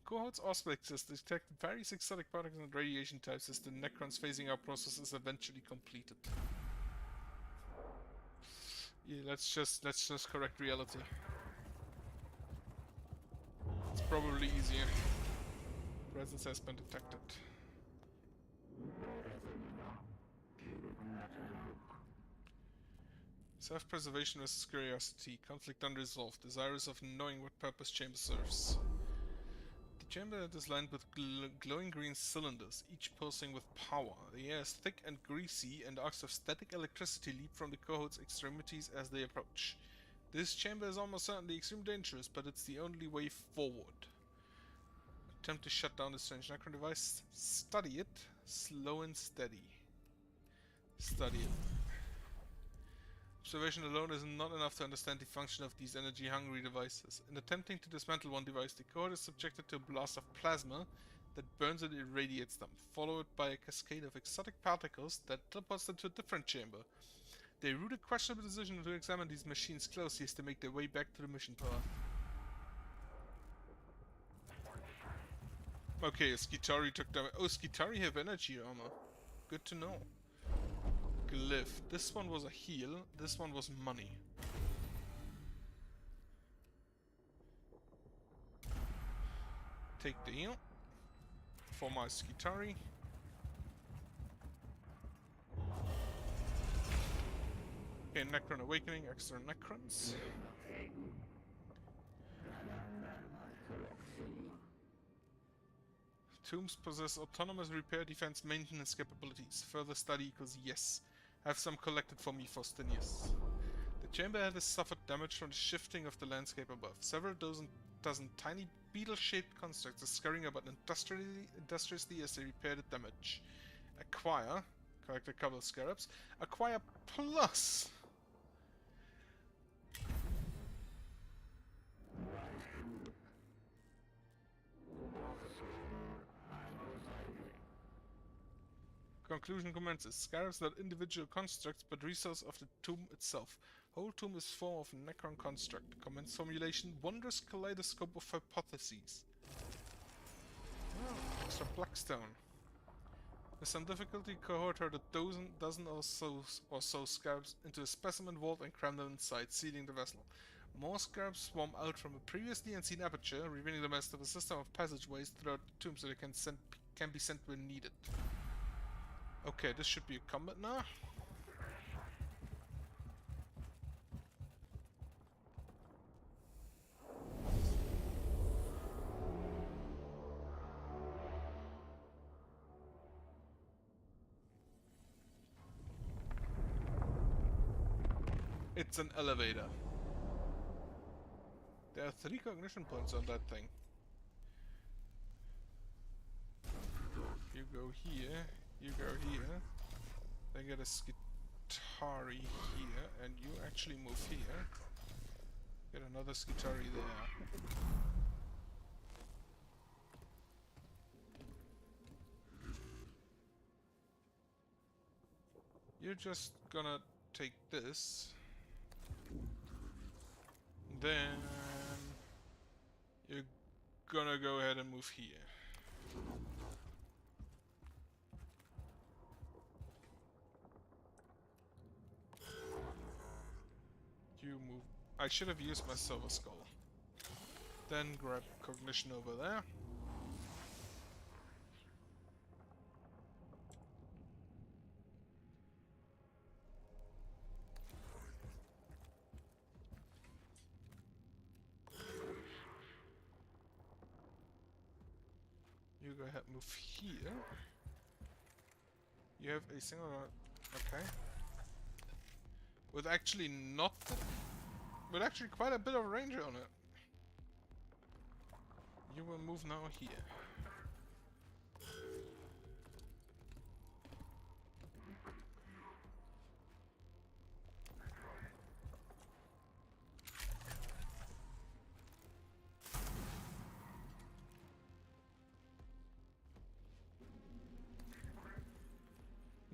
Cohort's auspexes detect various exotic particles and radiation types as the Necron's phasing out process is eventually completed. Yeah, let's just correct reality. It's probably easier. Presence has been detected. Self-preservation versus curiosity. Conflict unresolved. Desirous of knowing what purpose chamber serves. The chamber is lined with glowing green cylinders, each pulsing with power. The air is thick and greasy, and arcs of static electricity leap from the cohort's extremities as they approach. This chamber is almost certainly extremely dangerous, but it's the only way forward. Attempt to shut down the strange Necron device. Study it. Slow and steady. Study it. Observation alone is not enough to understand the function of these energy-hungry devices. In attempting to dismantle one device, the cohort is subjected to a blast of plasma that burns and irradiates them, followed by a cascade of exotic particles that teleports them to a different chamber. They rue the questionable decision to examine these machines closely as they make their way back to the mission path. Okay, Skitari took damage. Oh, Skitari have energy armor. Good to know. Glyph. This one was a heal, this one was money. Take the heal for my Skitari. Okay, Necron Awakening, extra Necrons. Tombs possess autonomous repair, defense, maintenance capabilities. Further study equals yes. Have some collected for me, Faustinius. The chamber has suffered damage from the shifting of the landscape above. Several dozen tiny beetle-shaped constructs are scurrying about industriously as they repair the damage. Acquire, collect a couple of scarabs. Acquire plus! Conclusion commences. Scarabs are not individual constructs, but resource of the tomb itself. Whole tomb is form of Necron construct. Commence formulation. Wondrous kaleidoscope of hypotheses. Oh, extra blackstone. With some difficulty, cohort herd a dozen or so scarabs into a specimen vault and cram them inside, sealing the vessel. More scarabs swarm out from a previously unseen aperture, revealing them as a system of passageways throughout the tomb so they can be sent when needed. Okay, this should be a combat now. It's an elevator. There are 3 cognition points on that thing. You go here. You go here, then get a Skitari here, and you actually move here. Get another Skitari there. You're just gonna take this. Then you're gonna go ahead and move here. You move. I should have used my Silver Skull. Then grab Cognition over there. You go ahead and move here. You have a single... Okay. With actually not... With actually quite a bit of range on it. You will move now here.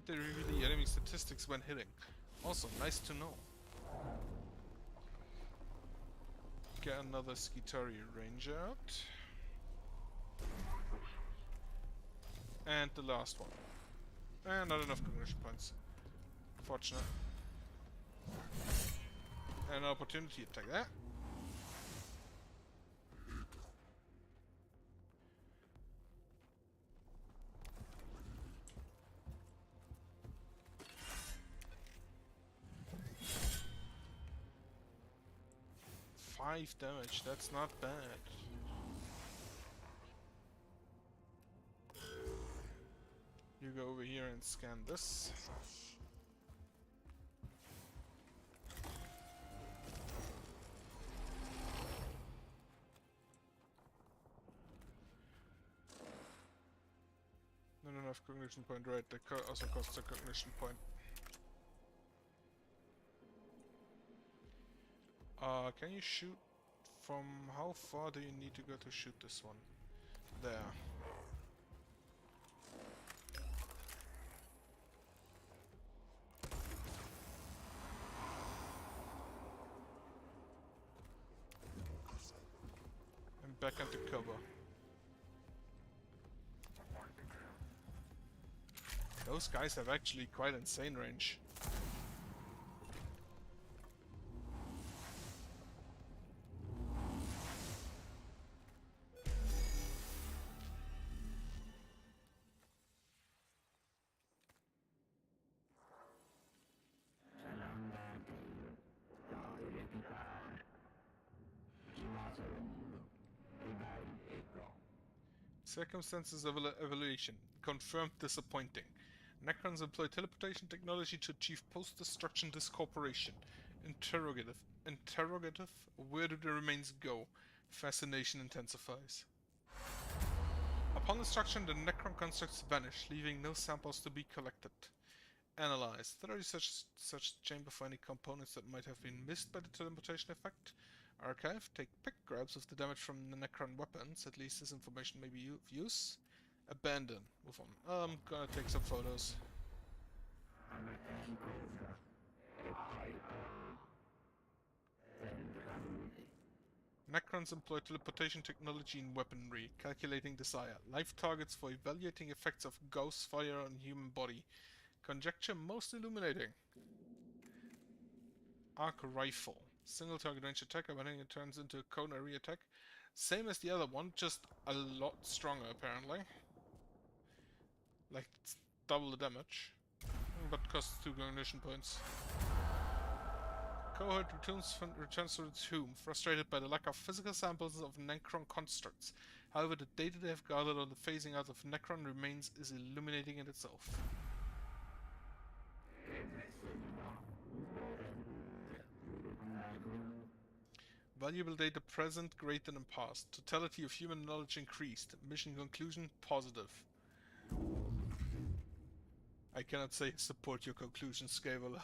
They reveal the enemy statistics when hitting. Also, nice to know. Get another Skitari range out. And the last one. And not enough cognition points. Fortunate. And an opportunity attack that. Five damage, that's not bad. You go over here and scan this. 5 cognition point, right? That also costs a cognition point. Can you shoot from how far do you need to go to shoot this one? There. And back into cover. Those guys have actually quite insane range. Circumstances of evaluation confirmed disappointing. Necrons employ teleportation technology to achieve post-destruction discorporation. Interrogative. Interrogative. Where do the remains go? Fascination intensifies. Upon destruction, the Necron constructs vanish, leaving no samples to be collected. Analyze. Thoroughly search the chamber for any components that might have been missed by the teleportation effect. Archive. Take pick grabs of the damage from the Necron weapons. At least this information may be of use. Abandon. Move on. I'm gonna take some photos. Necrons employ teleportation technology in weaponry, calculating desire. Life targets for evaluating effects of ghost fire on human body. Conjecture most illuminating. Arc rifle. Single target range attack, when it turns into a coronary attack. Same as the other one, just a lot stronger apparently. Like, it's double the damage. But costs 2 cognition points. Cohort returns to the tomb, frustrated by the lack of physical samples of Necron constructs. However, the data they have gathered on the phasing out of Necron remains is illuminating in itself. Valuable data present greater than past. Totality of human knowledge increased. Mission conclusion positive. I cannot say support your conclusion, Scaveler.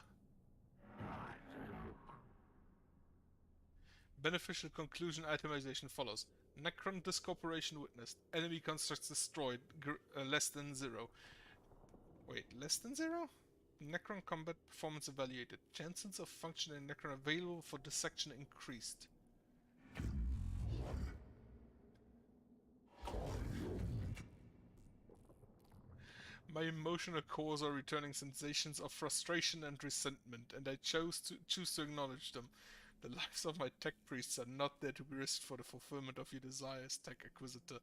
Beneficial conclusion itemization follows. Necron discorporation witnessed. Enemy constructs destroyed. Less than 0. Wait, less than 0? Necron combat performance evaluated. Chances of functioning Necron available for dissection increased. My emotional cores are returning sensations of frustration and resentment, and I choose to acknowledge them. The lives of my tech priests are not there to be risked for the fulfillment of your desires, Tech Acquisitor.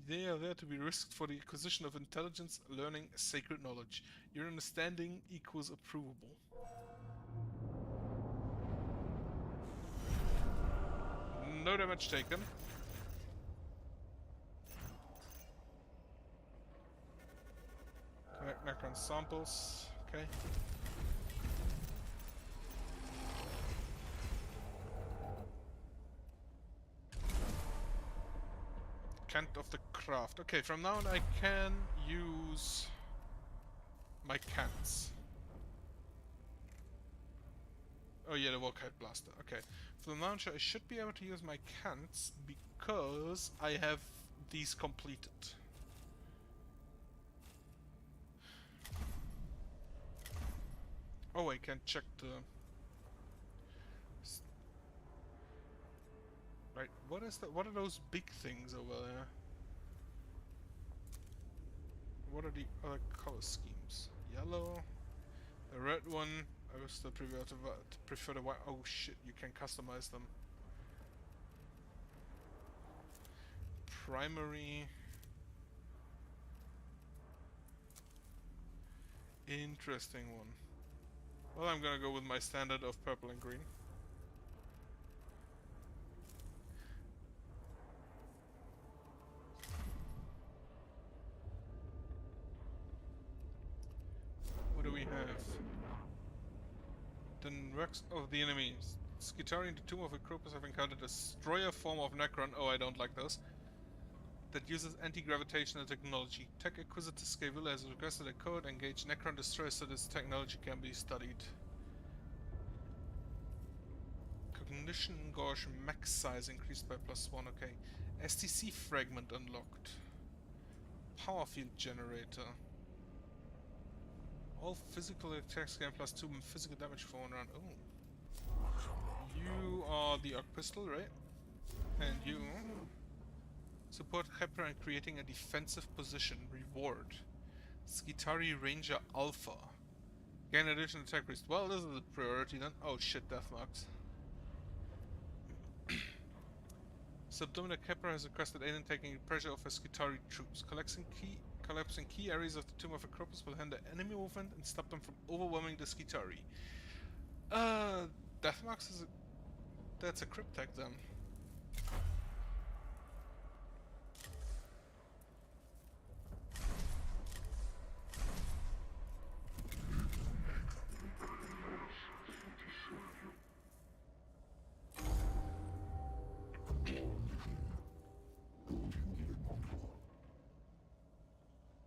They are there to be risked for the acquisition of intelligence, learning, sacred knowledge. Your understanding equals approvable. No damage taken. Collect Necron samples. Okay. Cant of the Craft. Okay, from now on I can use my cants. Oh yeah, the Volkite Blaster. Okay. For the launcher I should be able to use my cants because I have these completed. Oh, I can check the... Right, what is that? What are those big things over there? What are the other color schemes? Yellow, the red one. I would still prefer the white. Oh shit, you can customize them. Primary. Interesting one. Well, I'm gonna go with my standard of purple and green. What do we have? The works of the enemies. Skitari in the Tomb of Acropus have encountered a destroyer form of Necron. Oh, I don't like those. That uses anti-gravitational technology. Tech Acquisitor Scavilla has requested a code engage Necron destroyer so this technology can be studied. Cognition Engorge max size increased by +1, okay. STC fragment unlocked. Power field generator. All physical attacks gain +2 physical damage for 1 round. Oh. You are the Arc Pistol, right? And you support Khepra in creating a defensive position. Reward. Skitari Ranger Alpha. Gain additional attack risk. Well, this is a priority then. Oh shit, death marks. Subdomina Khepra has requested aid in taking pressure off her Skitari troops. Collapsing key areas of the Tomb of Acropus will hinder enemy movement and stop them from overwhelming the Skitari. Death marks is a... That's a cryptech then.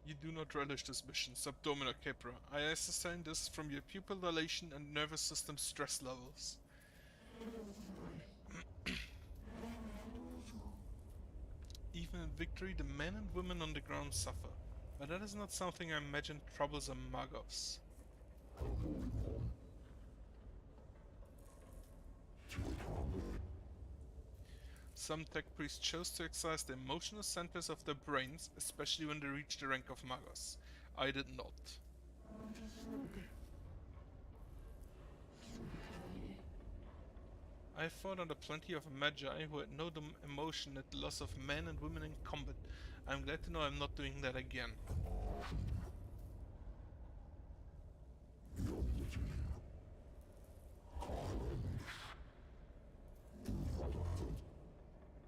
You do not relish this mission, Subdomina Khepra. I ascertain this from your pupil dilation and nervous system stress levels. Even in victory, the men and women on the ground suffer. But that is not something I imagine troublesome Magos. Some tech priests chose to exercise the emotional centers of their brains, especially when they reached the rank of Magos. I did not. I fought under plenty of Magi who had no emotion at the loss of men and women in combat. I'm glad to know I'm not doing that again.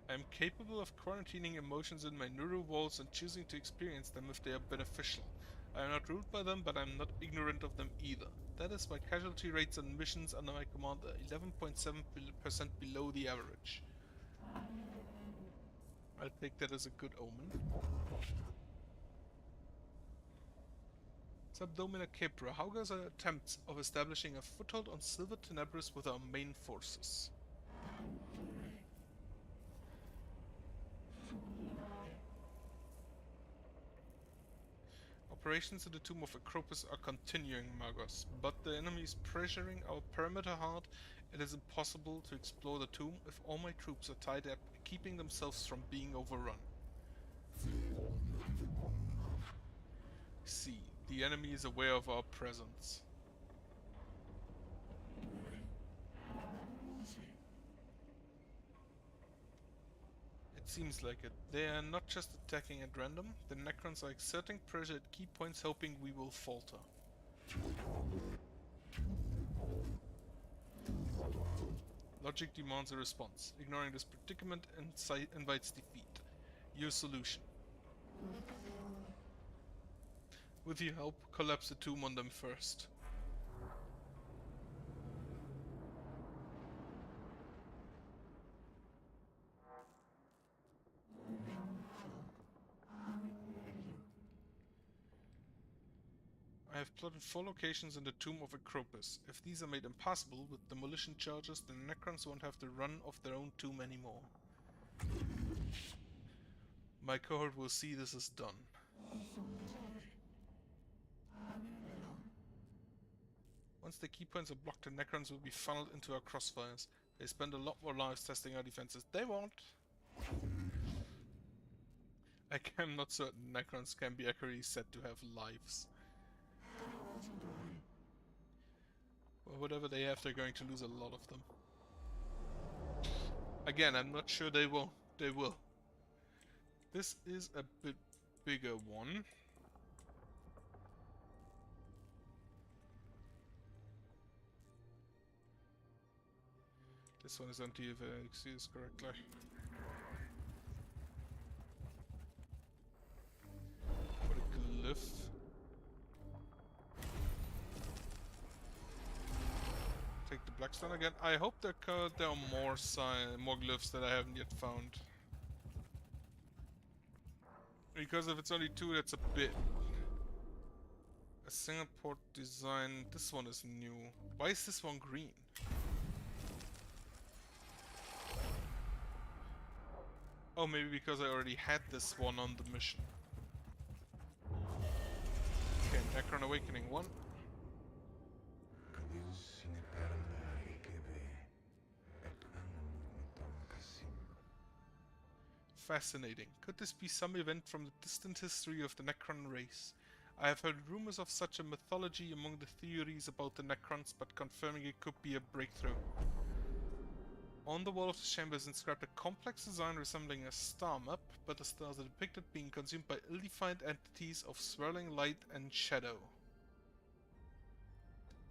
I am capable of quarantining emotions in my neural walls and choosing to experience them if they are beneficial. I am not ruled by them, but I am not ignorant of them either. That is why casualty rates on missions under my command are 11.7% below the average. I'll take that as a good omen. Subdomina Khepra, how goes our attempts of establishing a foothold on Silver Tenebris with our main forces? Operations in the Tomb of Acropus are continuing, Magos, but the enemy is pressuring our perimeter hard. It is impossible to explore the tomb if all my troops are tied up, keeping themselves from being overrun. See, the enemy is aware of our presence. It seems like it. They are not just attacking at random, the Necrons are exerting pressure at key points hoping we will falter. Logic demands a response. Ignoring this predicament invites defeat. Your solution. With your help, collapse the tomb on them first. I have plotted 4 locations in the Tomb of Acropus. If these are made impassable with demolition charges, the Necrons won't have to run off their own tomb anymore. My cohort will see this is done. Once the key points are blocked, the Necrons will be funneled into our crossfires. They spend a lot more lives testing our defenses. They won't! I am not certain Necrons can be accurately said to have lives. Well, whatever they have, they're going to lose a lot of them. Again, I'm not sure they won't. They will. This is a bit bigger one. This one is empty if I see this correctly. What a glyph. Take the Blackstone again. I hope there are more glyphs that I haven't yet found. Because if it's only 2, that's a bit. A single port design. This one is new. Why is this one green? Oh, maybe because I already had this one on the mission. Okay, Necron Awakening 1. Fascinating. Could this be some event from the distant history of the Necron race? I have heard rumors of such a mythology among the theories about the Necrons, but confirming it could be a breakthrough. On the wall of the chamber is inscribed a complex design resembling a star map, but the stars are depicted being consumed by ill-defined entities of swirling light and shadow.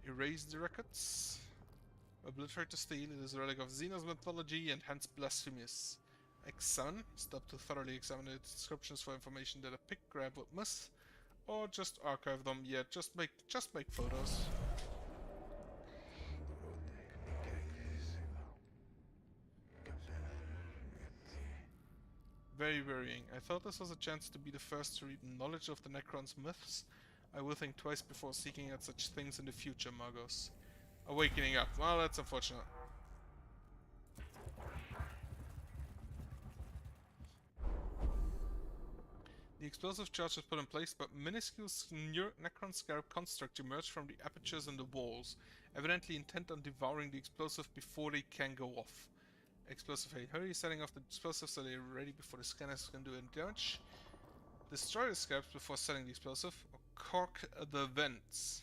Erase the records. Obliterate the steel. It is a relic of Xenos mythology and hence blasphemous. Examine. Stop to thoroughly examine the descriptions for information that a pick grab would miss. Or just archive them. Yeah, just make photos. Very worrying. I thought this was a chance to be the first to read knowledge of the Necron's myths. I will think twice before seeking out such things in the future, Magos. Awakening up. Well, that's unfortunate. The explosive charge is put in place, but minuscule Necron scarab construct emerge from the apertures in the walls, evidently intent on devouring the explosive before they can go off. Explosive, hey, hurry, setting off the explosive so they're ready before the scanners can do any damage. Destroy the scarabs before setting the explosive, or cork the vents.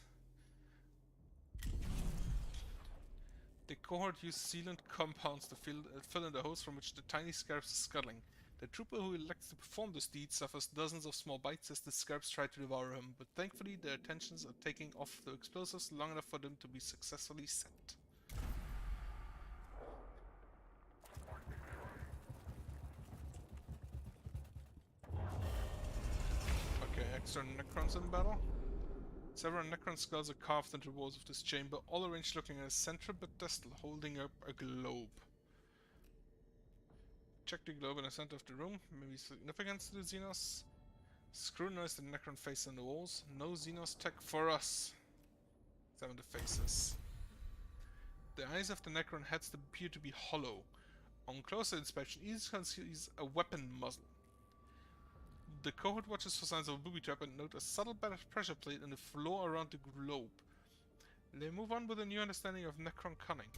The cohort used sealant compounds to fill in the holes from which the tiny scarabs are scuttling. The trooper who elects to perform this deed suffers dozens of small bites as the scarabs try to devour him, but thankfully their attentions are taking off the explosives long enough for them to be successfully set. Okay, extra Necrons in battle. Several Necron skulls are carved into the walls of this chamber, all arranged looking at a central pedestal holding up a globe. Check the globe in the center of the room, maybe significance to the Xenos. Scrutinize the Necron face on the walls. No Xenos tech for us. Examine the faces. The eyes of the Necron heads appear to be hollow. On closer inspection, each sees a weapon muzzle. The cohort watches for signs of a booby trap and note a subtle pressure plate in the floor around the globe. They move on with a new understanding of Necron cunning.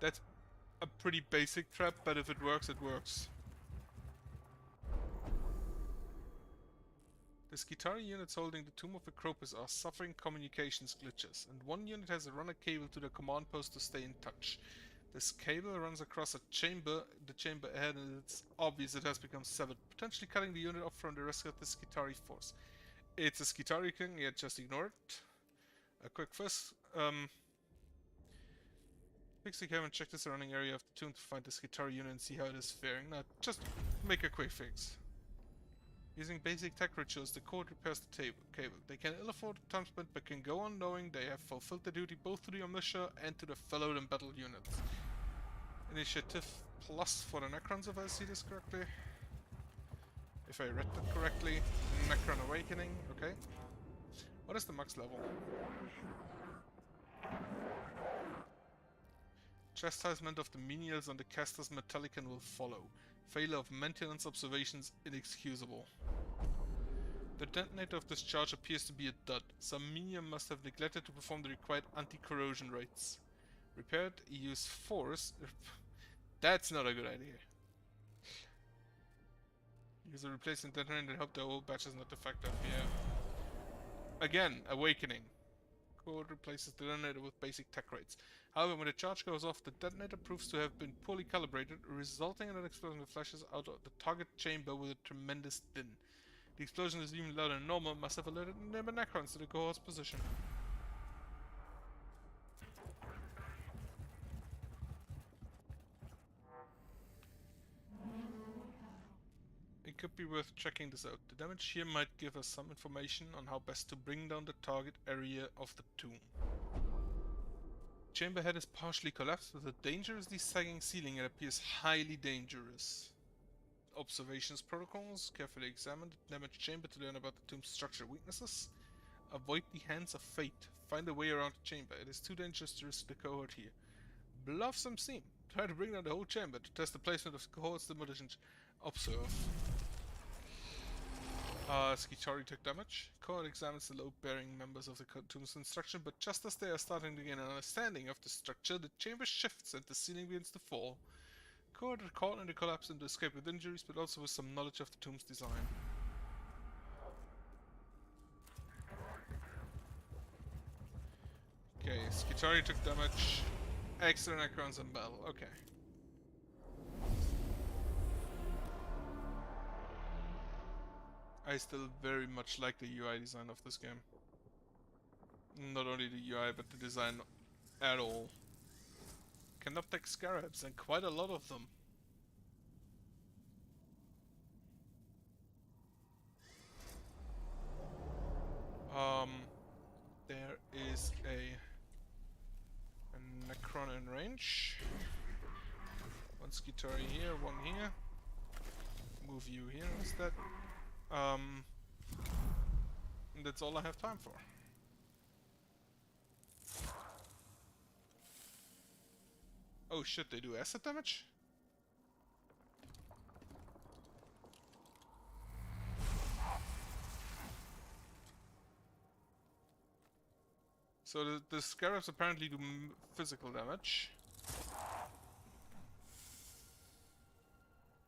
That's a pretty basic trap, but if it works, it works. The Skitarii units holding the Tomb of Acropis are suffering communications glitches, and one unit has run a cable to the command post to stay in touch. This cable runs across the chamber ahead, and it's obvious it has become severed, potentially cutting the unit off from the rest of the Skitari force. It's a Skitari king, yeah, just ignore it. A quick fix. Fix the cable and check the surrounding area of the tomb to find the Skitari unit and see how it is faring. Now, just make a quick fix. Using basic tech rituals, the court repairs the cable. They can ill afford time spent, but can go on knowing they have fulfilled their duty both to the Omniscia and to the fellow in battle units. Initiative plus for the Necrons, if I see this correctly. If I read that correctly. Necron Awakening, okay. What is the max level? Chastisement of the menials on the caster's Metallican will follow. Failure of maintenance observations inexcusable. The detonator of this charge appears to be a dud. Some minion must have neglected to perform the required anti-corrosion rates. Repaired, use force. That's not a good idea. Use a replacement detonator and hope the old batch is not defective. Yeah. Again, Awakening. Code replaces the detonator with basic tech rates. However, when the charge goes off, the detonator proves to have been poorly calibrated, resulting in an explosion that flashes out of the target chamber with a tremendous din. The explosion is even louder than normal, must have alerted neighbor Necrons to the cohort's position. It could be worth checking this out. The damage here might give us some information on how best to bring down the target area of the tomb. Chamber head is partially collapsed with a dangerously sagging ceiling and appears highly dangerous. Observations protocols. Carefully examine the damaged chamber to learn about the tomb's structural weaknesses. Avoid the hands of fate. Find a way around the chamber. It is too dangerous to risk the cohort here. Bluff some steam. Try to bring down the whole chamber to test the placement of the cohort's demolition. Observe. Skitari took damage. Cohort examines the load-bearing members of the tomb's construction, but just as they are starting to gain an understanding of the structure, the chamber shifts and the ceiling begins to fall. Cohort are caught in the collapse and to escape with injuries, but also with some knowledge of the tomb's design. Okay, Skitari took damage. Extra Necrons in battle. Okay. I still very much like the UI design of this game. Not only the UI, but the design at all. Canoptek scarabs, and quite a lot of them. There is a Necron in range. One Skitari here, one here. Move you here instead. And that's all I have time for. Oh shit, they do acid damage? So the scarabs apparently do physical damage.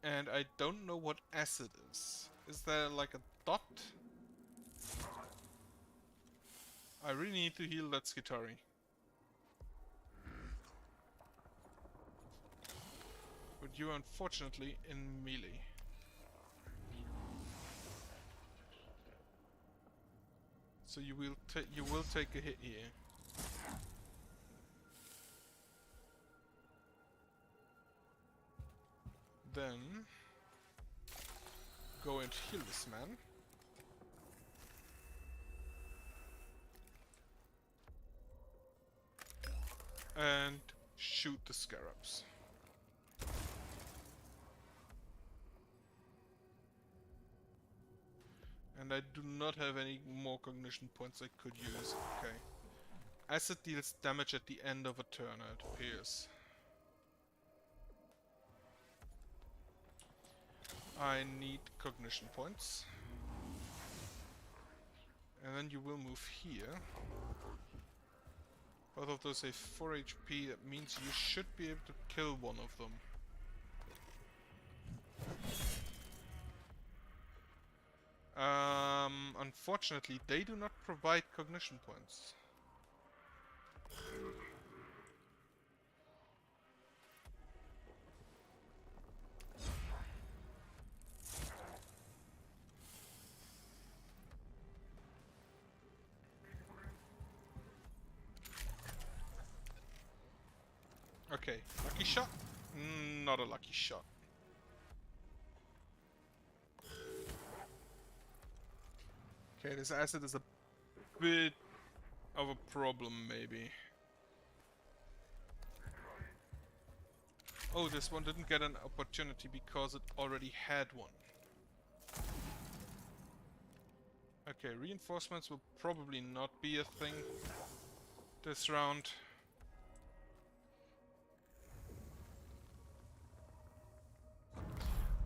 And I don't know what acid is. Is there like a dot? I really need to heal that Skitari. But you are unfortunately in melee. So you will take a hit here. Then go and heal this man. And shoot the scarabs. And I do not have any more cognition points I could use. Okay. Acid deals damage at the end of a turn, it appears. I need cognition points. And then you will move here. Both of those have 4 HP, that means you should be able to kill one of them. Unfortunately, they do not provide cognition points. Okay, lucky shot? Not a lucky shot. Okay, this acid is a bit of a problem, maybe. Oh, this one didn't get an opportunity because it already had one. Okay, reinforcements will probably not be a thing this round.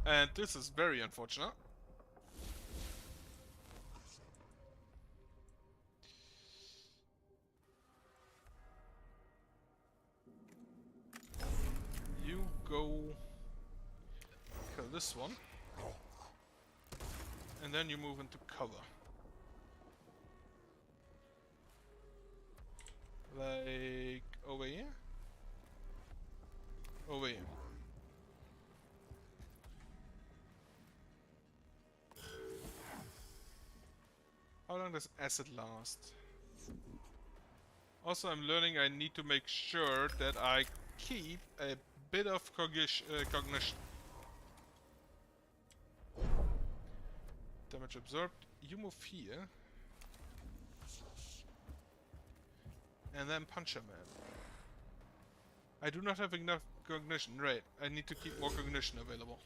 And this is very unfortunate. You go kill this one. And then you move into cover. Like over here? Over here. How long does acid last? Also, I'm learning I need to make sure that I keep a bit of cognition. Damage absorbed. You move here. And then punch a man. I do not have enough cognition. Right, I need to keep more cognition available.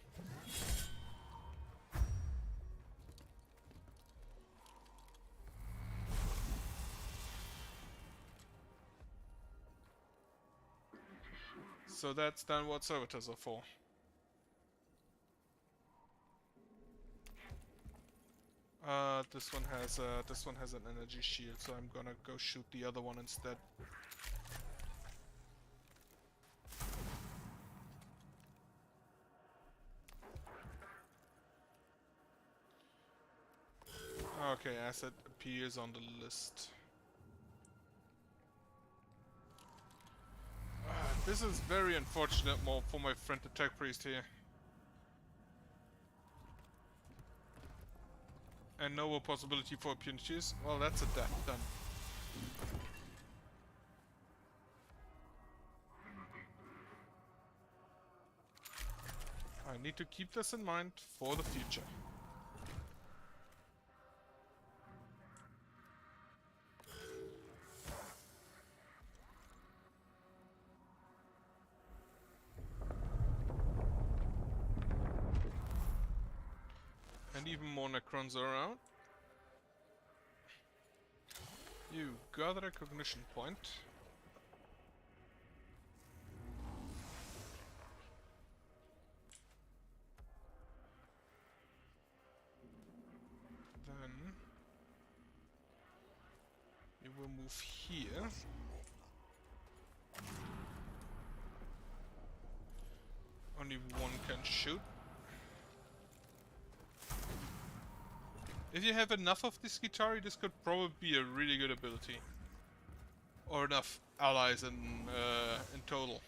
So that's then what servitors are for. This one has an energy shield, so I'm gonna go shoot the other one instead. Okay, asset appears on the list. This is very unfortunate for my friend the tech priest here. And no more possibility for opportunities. Well, that's a death done. I need to keep this in mind for the future. And even more Necrons are around. You got a recognition point. Then you will move here. Only one can shoot. If you have enough of this Skitarii, this could probably be a really good ability. Or enough allies in total.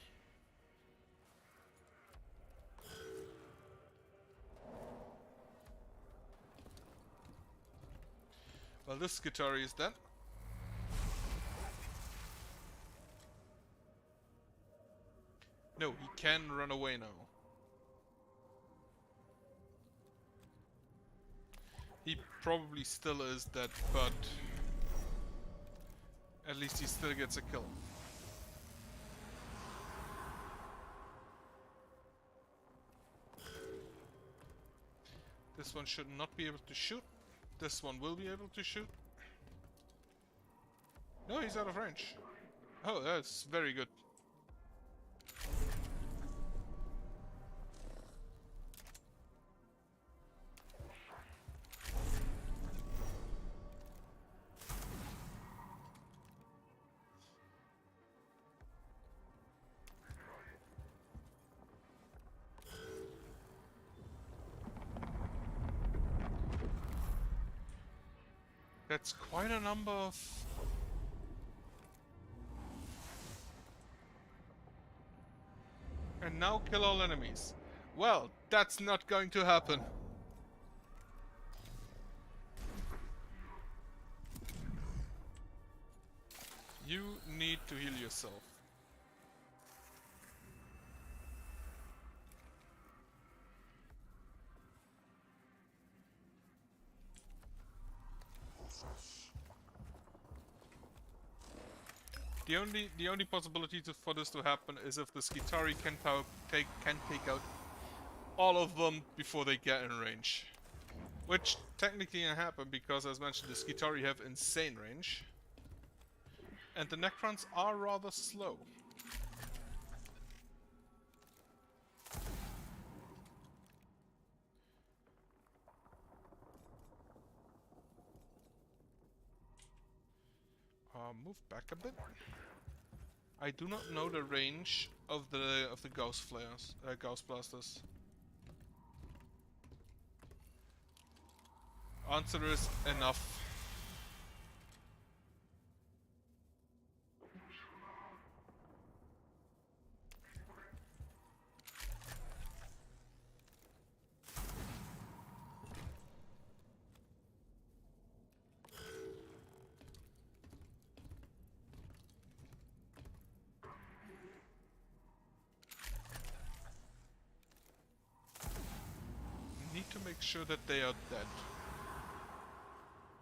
Well, this Skitarii is dead. No, he can run away now. He probably still is dead, but at least he still gets a kill. This one should not be able to shoot. This one will be able to shoot. No, he's out of range. Oh, that's very good. That's quite a number of... And now kill all enemies. Well, that's not going to happen. You need to heal yourself. The only possibility for this to happen is if the Skitarii can take out all of them before they get in range. Which technically can happen because, as mentioned, the Skitarii have insane range. And the Necrons are rather slow. Move back a bit. I do not know the range of the ghost flares, ghost blasters. Answer is enough. Need to make sure that they are dead.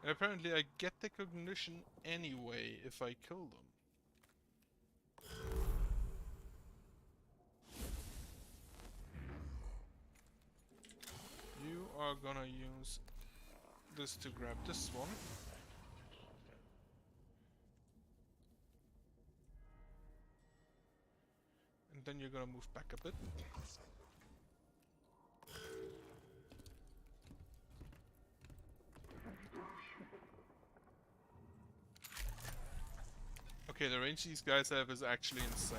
And apparently I get the cognition anyway if I kill them. are gonna use this to grab this one. And then you're gonna move back a bit. Okay, the range these guys have is actually insane.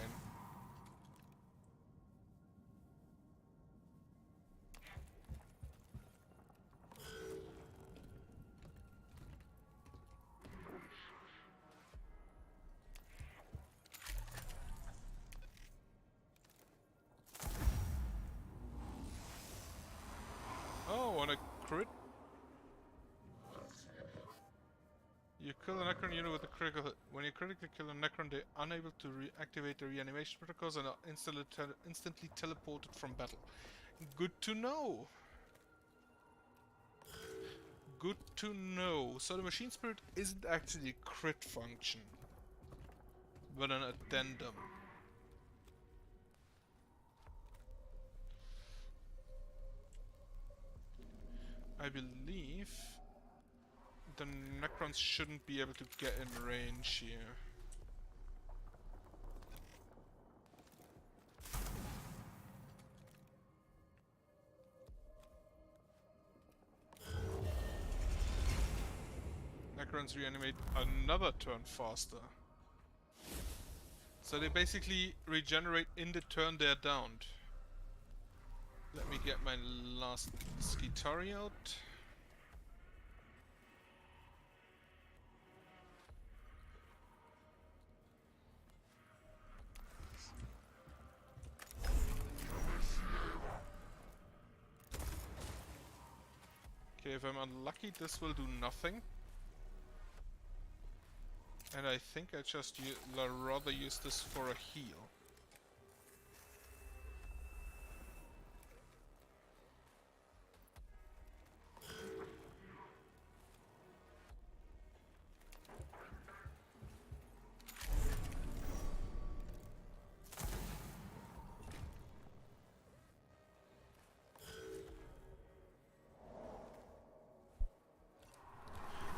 Oh, on a crit? You kill a Necron unit with a critical hit. When you critically kill a Necron, they're unable to reactivate the reanimation protocols and are instantly teleported from battle. Good to know! Good to know. So the Machine Spirit isn't actually a crit function, but an addendum. I believe the Necrons shouldn't be able to get in range here. Necrons reanimate another turn faster. So they basically regenerate in the turn they're downed. Let me get my last Skitari out. Okay, if I'm unlucky, this will do nothing. And I think I just rather use this for a heal.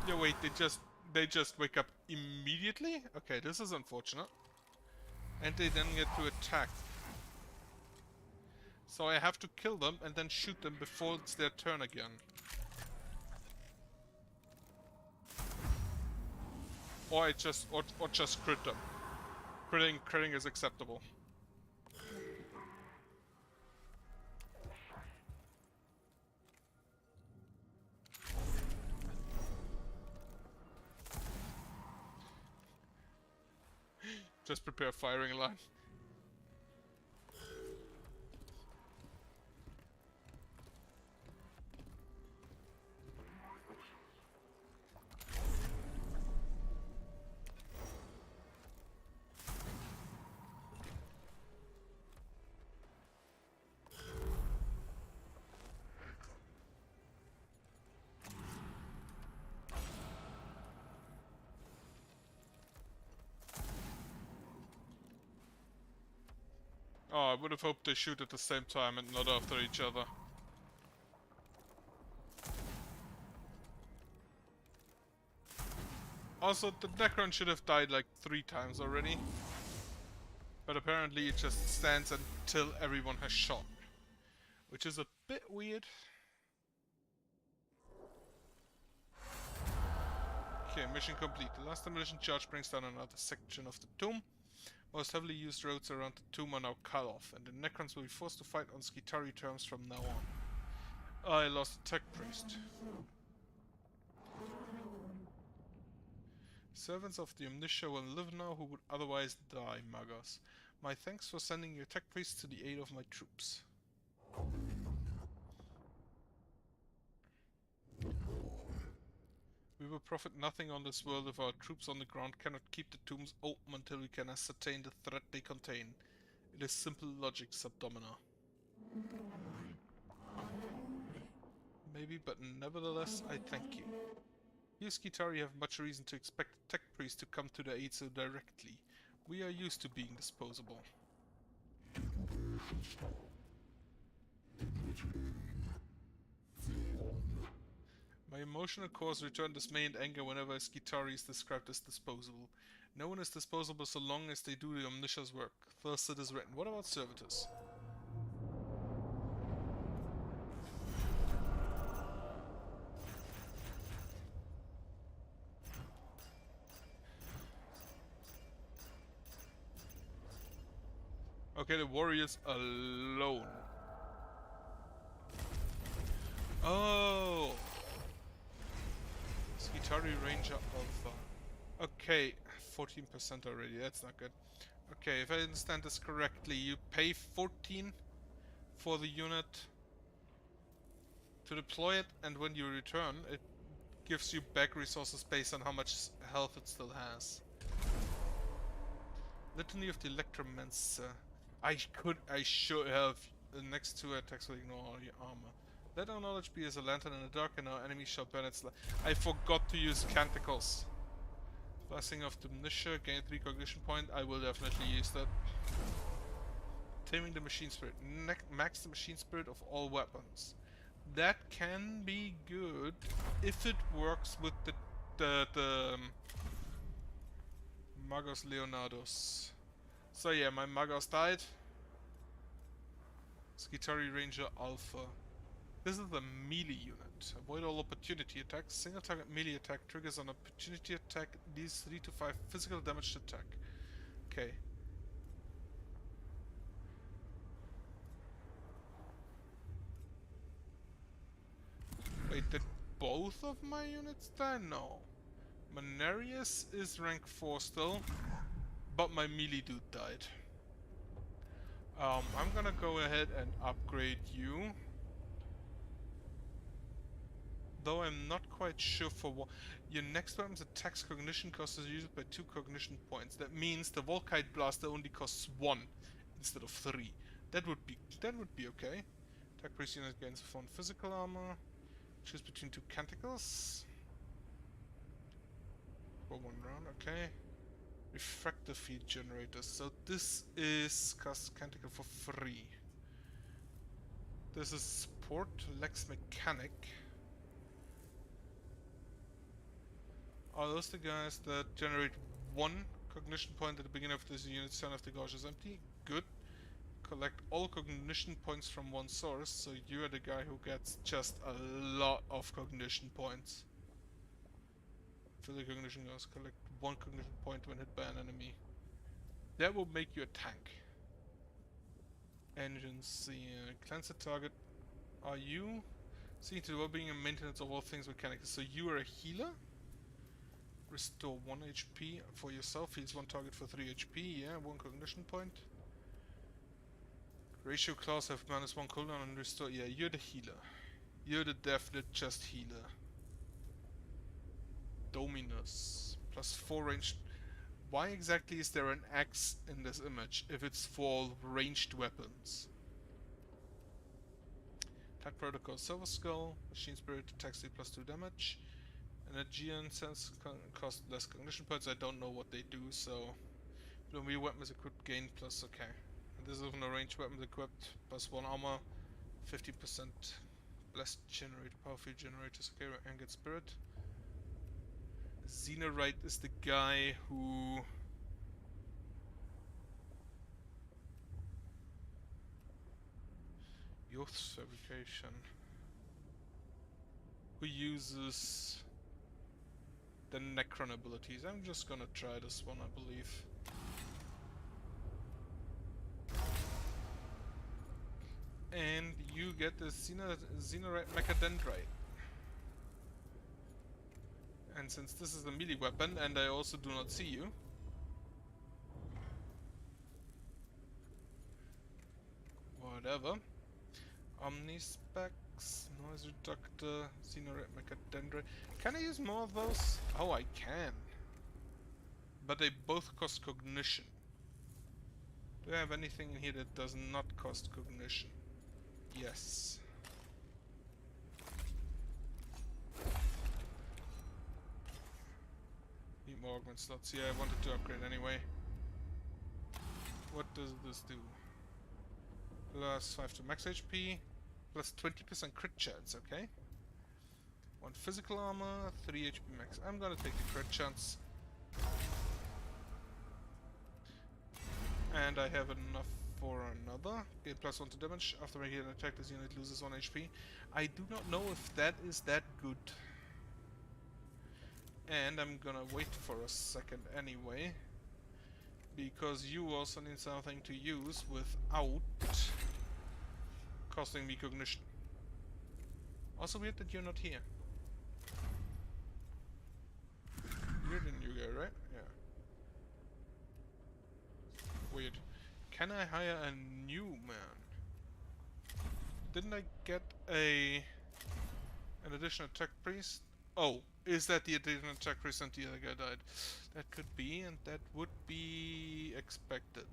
Yeah, wait, they just wake up immediately? Okay, this is unfortunate. And they then get to attack. So I have to kill them and then shoot them before it's their turn again. Or I just or just crit them. Critting is acceptable. Just prepare firing line. Oh, I would have hoped they shoot at the same time and not after each other. Also, the Necron should have died like 3 times already. But apparently it just stands until everyone has shot. Which is a bit weird. Okay, mission complete. The last demolition charge brings down another section of the tomb. Most heavily used roads around the tomb are now cut off, and the Necrons will be forced to fight on Skitari terms from now on. I lost a tech priest. Servants of the Omniscia will live now who would otherwise die, Magos. My thanks for sending your tech priests to the aid of my troops. We will profit nothing on this world if our troops on the ground cannot keep the tombs open until we can ascertain the threat they contain. It is simple logic, Subdomina. Maybe, but nevertheless, I thank you. You Skitari have much reason to expect the tech priest to come to their aid so directly. We are used to being disposable. My emotional cores return dismay and anger whenever a Skitari is described as disposable. No one is disposable so long as they do the Omniscia's work. Thus it is written. What about servitors? Okay, the warriors alone. Oh! Skitari Ranger Alpha. Okay, 14% already, that's not good. Okay, if I understand this correctly, you pay 14 for the unit to deploy it, and when you return, it gives you back resources based on how much health it still has. Litany of the Electromancer. I should have. The next two attacks will ignore all your armor. Let our knowledge be as a lantern in the dark, and our enemy shall burn its light. I forgot to use Canticles. Blessing of Omniscia, gain 3 cognition point. I will definitely use that. Taming the Machine Spirit. Max the Machine Spirit of all weapons. That can be good if it works with the Magos Leonardos. So yeah, my Magos died. Skitari Ranger Alpha. This is the melee unit. Avoid all opportunity attacks. Single target melee attack triggers on opportunity attack. Deals 3 to 5 physical damage to attack. Okay. Wait, did both of my units die? No. Manarius is rank 4 still, but my melee dude died. I'm gonna go ahead and upgrade you. Though I'm not quite sure for what. Your next weapon's attacks cognition cost is used by 2 cognition points. That means the Volkite Blaster only costs 1 instead of 3. That would be okay. Attack priest unit gains 1 physical armor. Choose between 2 canticles. For 1 round, okay. Refractor field generators. So this is cost canticle for free. This is support, Lex Mechanic. Are those the guys that generate 1 cognition point at the beginning of this unit's turn if the gauge is empty? Good. Collect all cognition points from one source, so you're the guy who gets just a lot of cognition points. Fill the cognition goes, collect 1 cognition point when hit by an enemy. That will make you a tank. Engines, cleanse the target. Are you? Seeing to the well-being and maintenance of all things Mechanicus. So you are a healer? Restore 1 HP for yourself, heals 1 target for 3 HP, yeah, 1 cognition point. Ratio class have -1 cooldown and restore, yeah, you're the healer. You're the definite just healer. Dominus, +4 range. Why exactly is there an axe in this image if it's for ranged weapons? Attack protocol, Silver Skull, Machine Spirit, attacks do +2 damage. Energian sense cost less cognition points. I don't know what they do, so no melee weapon is equipped gain plus okay. And this is when a ranged weapon equipped +1 armor, 50% blessed generator, power field generators, okay, angered spirit. Xenorite is the guy who Youth's fabrication. Who uses the Necron abilities. I'm just gonna try this one, I believe. And you get the Xenorite Mechadendrite. And since this is a melee weapon, and I also do not see you, whatever. Omnispecs, Noise Reductor, Xenorite Mechadendrite. Can I use more of those? Oh, I can. But they both cost cognition. Do I have anything in here that does not cost cognition? Yes. Need more augment slots. Yeah, I wanted to upgrade anyway. What does this do? +5 to max HP, +20% crit chance, okay. 1 physical armor, 3 HP max. I'm gonna take the crit chance. And I have enough for another. Gain +1 to damage. After making an attack, this unit loses 1 HP. I do not know if that is that good. And I'm gonna wait for a second anyway. Because you also need something to use without costing me cognition. Also weird that you're not here. You're the new guy, right? Yeah. Weird. Can I hire a new man? Didn't I get an additional attack priest? Oh, is that the additional attack priest and the other guy died? That could be, and that would be expected.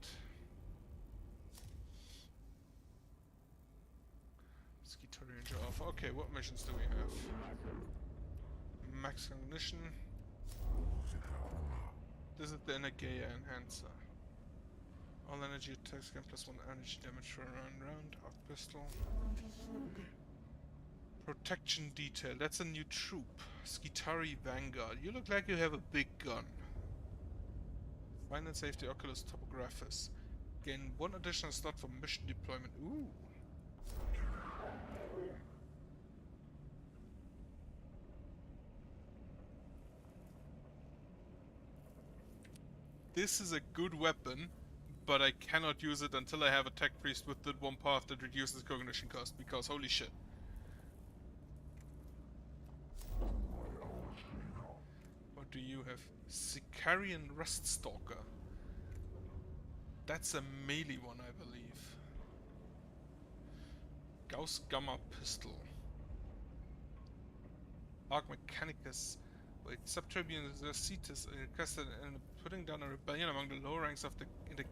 Skitter Ranger off. Okay, what missions do we have? Max cognition. This is the Energeia enhancer. All energy attacks gain +1 energy damage for a round. Out pistol. Protection detail. That's a new troop. Skitari Vanguard. You look like you have a big gun. Find and safety Oculus Topographus. Gain 1 additional slot for mission deployment. Ooh. This is a good weapon, but I cannot use it until I have a tech priest with the one path that reduces cognition cost, because holy shit. What do you have? Sicarian Ruststalker. That's a melee one, I believe. Gauss Gamma Pistol. Arc Mechanicus. Wait, Subtribune Cetus requested and putting down a rebellion among the lower ranks of the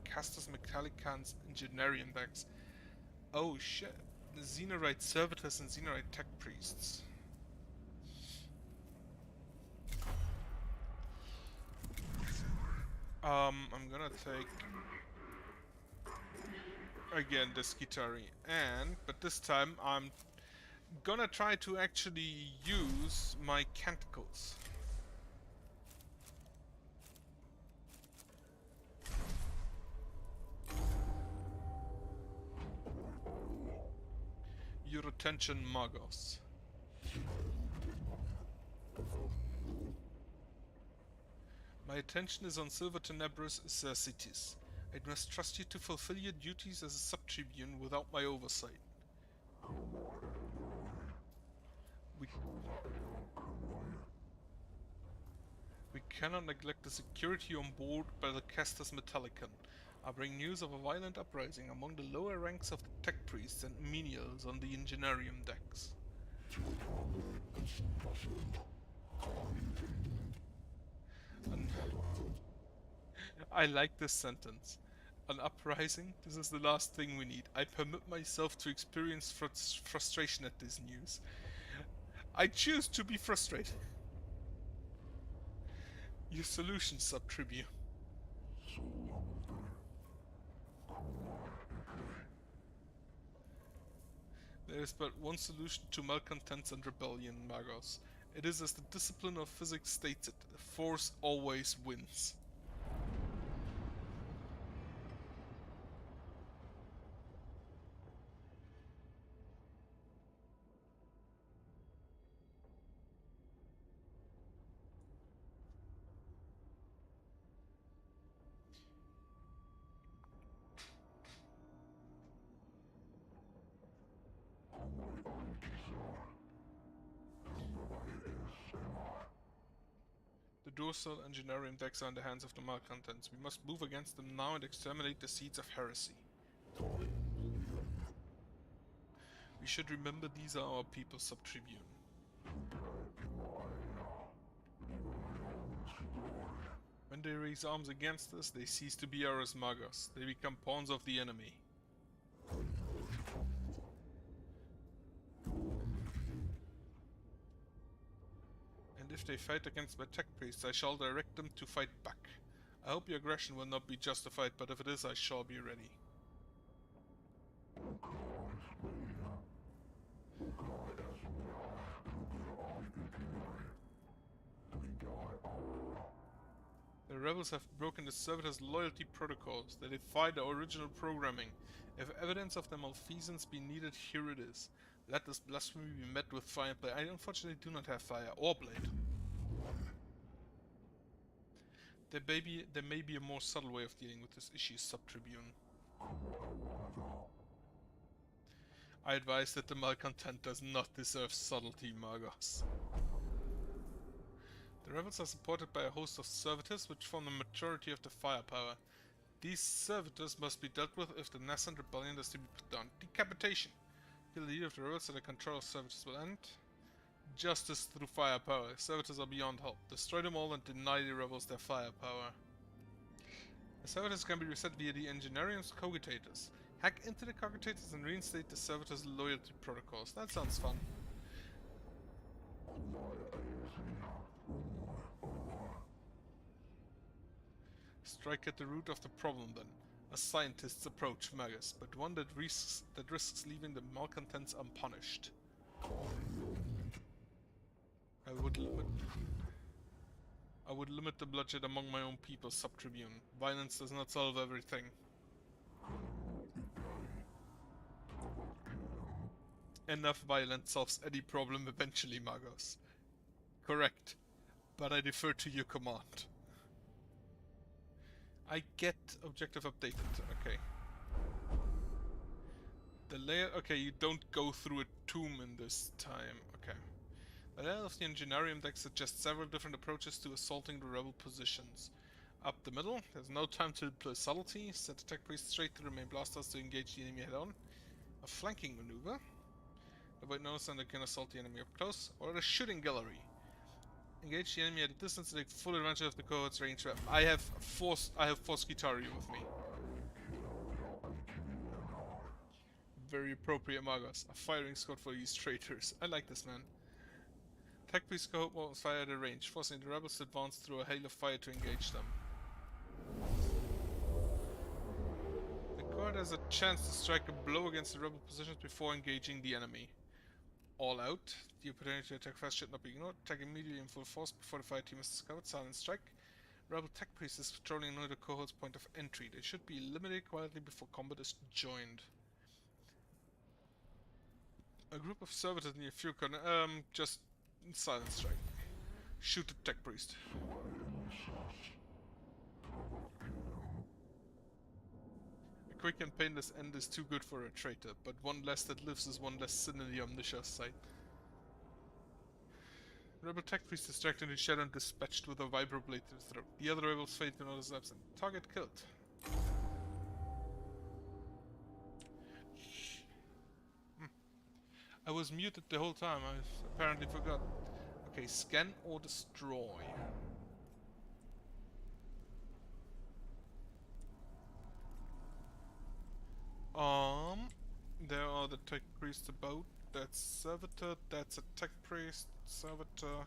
Castus Mechanicans Engineering decks. Oh shit. The Xenorite Servitors and Xenorite Tech Priests. I'm gonna take again the Skitari, but this time I'm gonna try to actually use my Canticles. Your attention, Magos. My attention is on Silver Tenebrous Cercitis. I must trust you to fulfill your duties as a sub-tribune without my oversight. We cannot neglect the security on board by the Castus Metallicon. I bring news of a violent uprising among the lower ranks of the tech priests and menials on the Engineerium decks. I like this sentence. An uprising? This is the last thing we need. I permit myself to experience frustration at this news. I choose to be frustrated. Your solution, Sub-Tribune. There is but one solution to malcontents and rebellion, Magos. It is as the discipline of physics states it, force always wins. The dorsal Engineering decks are in the hands of the malcontents. We must move against them now and exterminate the seeds of heresy. We should remember these are our people, Sub-Tribune. When they raise arms against us, they cease to be our Magos. They become pawns of the enemy. If they fight against my tech priests, I shall direct them to fight back. I hope your aggression will not be justified, but if it is, I shall be ready. rebels have broken the servitors' loyalty protocols. They defy the original programming. If evidence of their malfeasance be needed, here it is. Let this blasphemy be met with fire and blade. I unfortunately do not have fire or blade. There may be a more subtle way of dealing with this issue, Sub-Tribune. I advise that the malcontent does not deserve subtlety, Magos. The rebels are supported by a host of servitors, which form the majority of the firepower. These servitors must be dealt with if the nascent rebellion is to be put down. Decapitation. Kill the leader of the rebels so the control of servitors will end. Justice through firepower. Servitors are beyond help. Destroy them all and deny the rebels their firepower. The servitors can be reset via the Engineerium's cogitators. Hack into the cogitators and reinstate the servitors' loyalty protocols. That sounds fun. Strike at the root of the problem then. A scientist's approach, Magus, but one that risks leaving the malcontents unpunished. I would limit the bloodshed among my own people, Sub-Tribune. Violence does not solve everything. Enough violence solves any problem eventually, Magos. Correct. But I defer to your command. I get objective updated. Okay. The layer... Okay, you don't go through a tomb in this time. Okay. The layout of the Engineerium deck suggests several different approaches to assaulting the rebel positions. Up the middle, there's no time to deploy subtlety. Send attack priest straight to the main blasters to engage the enemy head-on. A flanking maneuver. Avoid notice and they can assault the enemy up close. Or a shooting gallery. Engage the enemy at a distance to take full advantage of the cohort's range weapon. I have force Gitario with me. Very appropriate, Magos. A firing squad for these traitors. I like this man. Attack priest cohort will fire at a range, forcing the rebels to advance through a hail of fire to engage them. The cohort has a chance to strike a blow against the rebel positions before engaging the enemy. All out. The opportunity to attack fast should not be ignored. Attack immediately in full force before the fire team is discovered. Silent strike. Rebel tech priest is patrolling another cohort's point of entry. They should be eliminated quietly before combat is joined. A group of servitors near Furcon. Just silent strike. Shoot the tech priest. A quick and painless end is too good for a traitor, but one less that lives is one less sin in the Omniscience sight. Rebel tech priest distracted in the shadow and dispatched with a vibroblade to the throat. The other rebels fade to another's absent. Target killed. I was muted the whole time, I apparently forgot. Okay, scan or destroy. There are the tech priests about. That's servitor, that's a tech priest, servitor,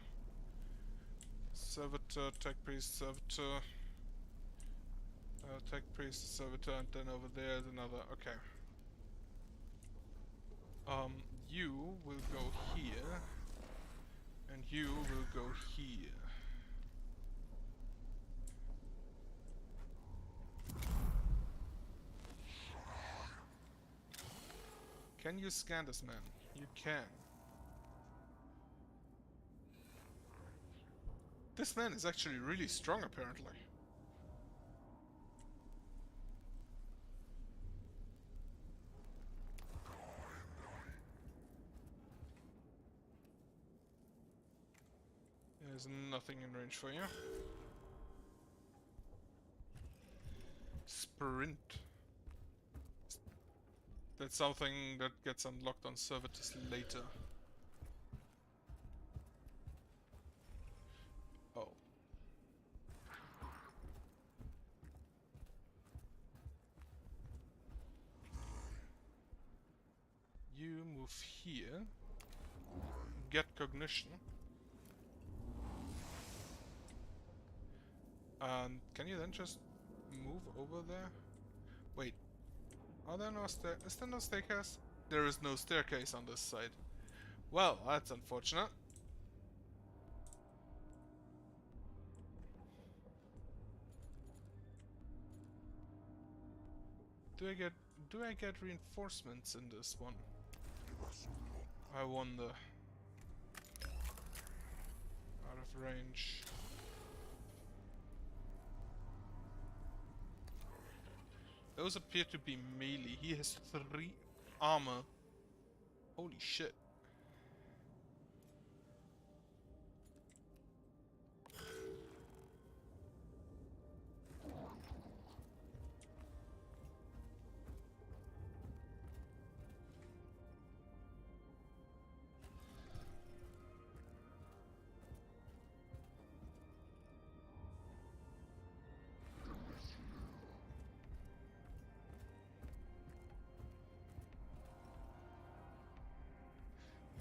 servitor, tech priest, servitor, tech priest, servitor, and then over there is another. Okay. You will go here, and you will go here. Can you scan this man? You can. This man is actually really strong, apparently. There's nothing in range for you. Sprint. That's something that gets unlocked on servitors later. Oh. You move here. Get cognition. And can you then just move over there? Wait. Are there no is there no staircase? There is no staircase on this side. Well, that's unfortunate. do I get reinforcements in this one? I wonder. Out of range. Those appear to be melee. He has 3 armor. Holy shit.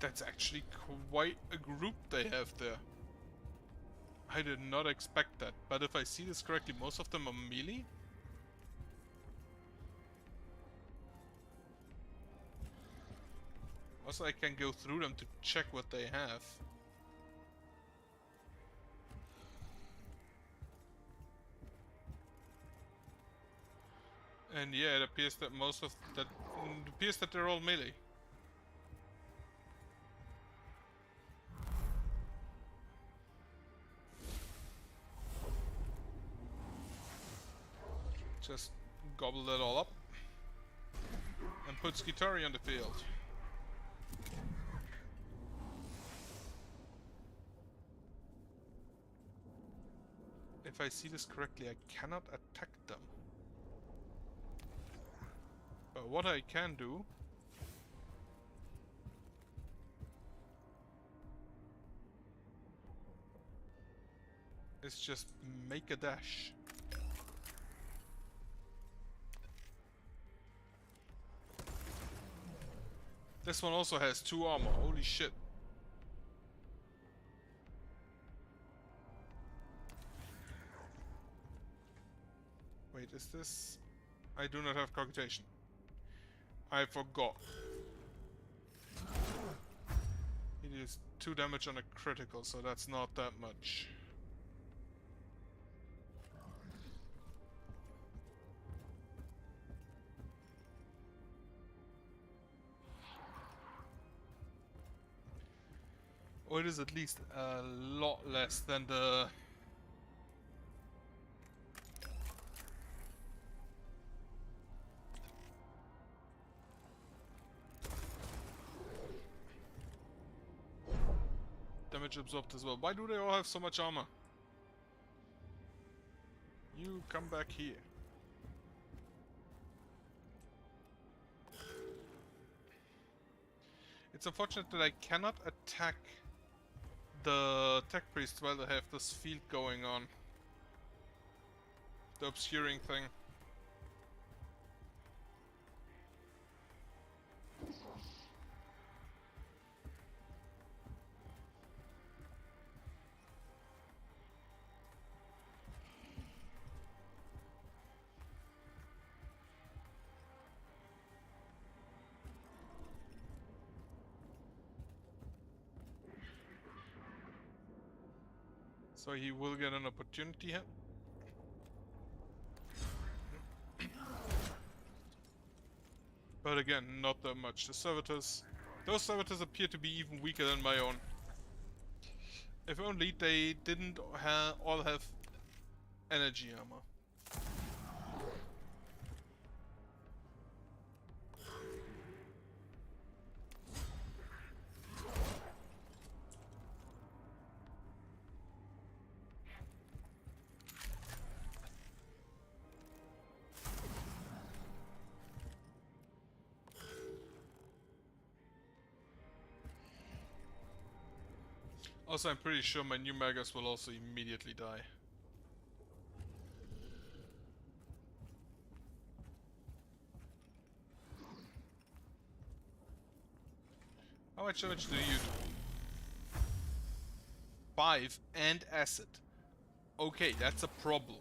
That's actually quite a group they have there. I did not expect that, but if I see this correctly, most of them are melee? Also, I can go through them to check what they have. And yeah, it appears that it appears that they're all melee. Just gobble that all up and put Skitari on the field. If I see this correctly, I cannot attack them. But what I can do is just make a dash. This one also has 2 armor, holy shit. Wait, is this... I do not have cogitation. I forgot. He deals 2 damage on a critical, so that's not that much. Or it is at least a lot less than the... damage absorbed as well. Why do they all have so much armor? You come back here. It's unfortunate that I cannot attack the tech priest while they have this field going on. The obscuring thing. So he will get an opportunity here. But again, not that much. The servitors... Those servitors appear to be even weaker than my own. If only they didn't all have energy armor. Also, I'm pretty sure my new Magus will also immediately die. How much damage do you do? 5 and acid. Okay, that's a problem.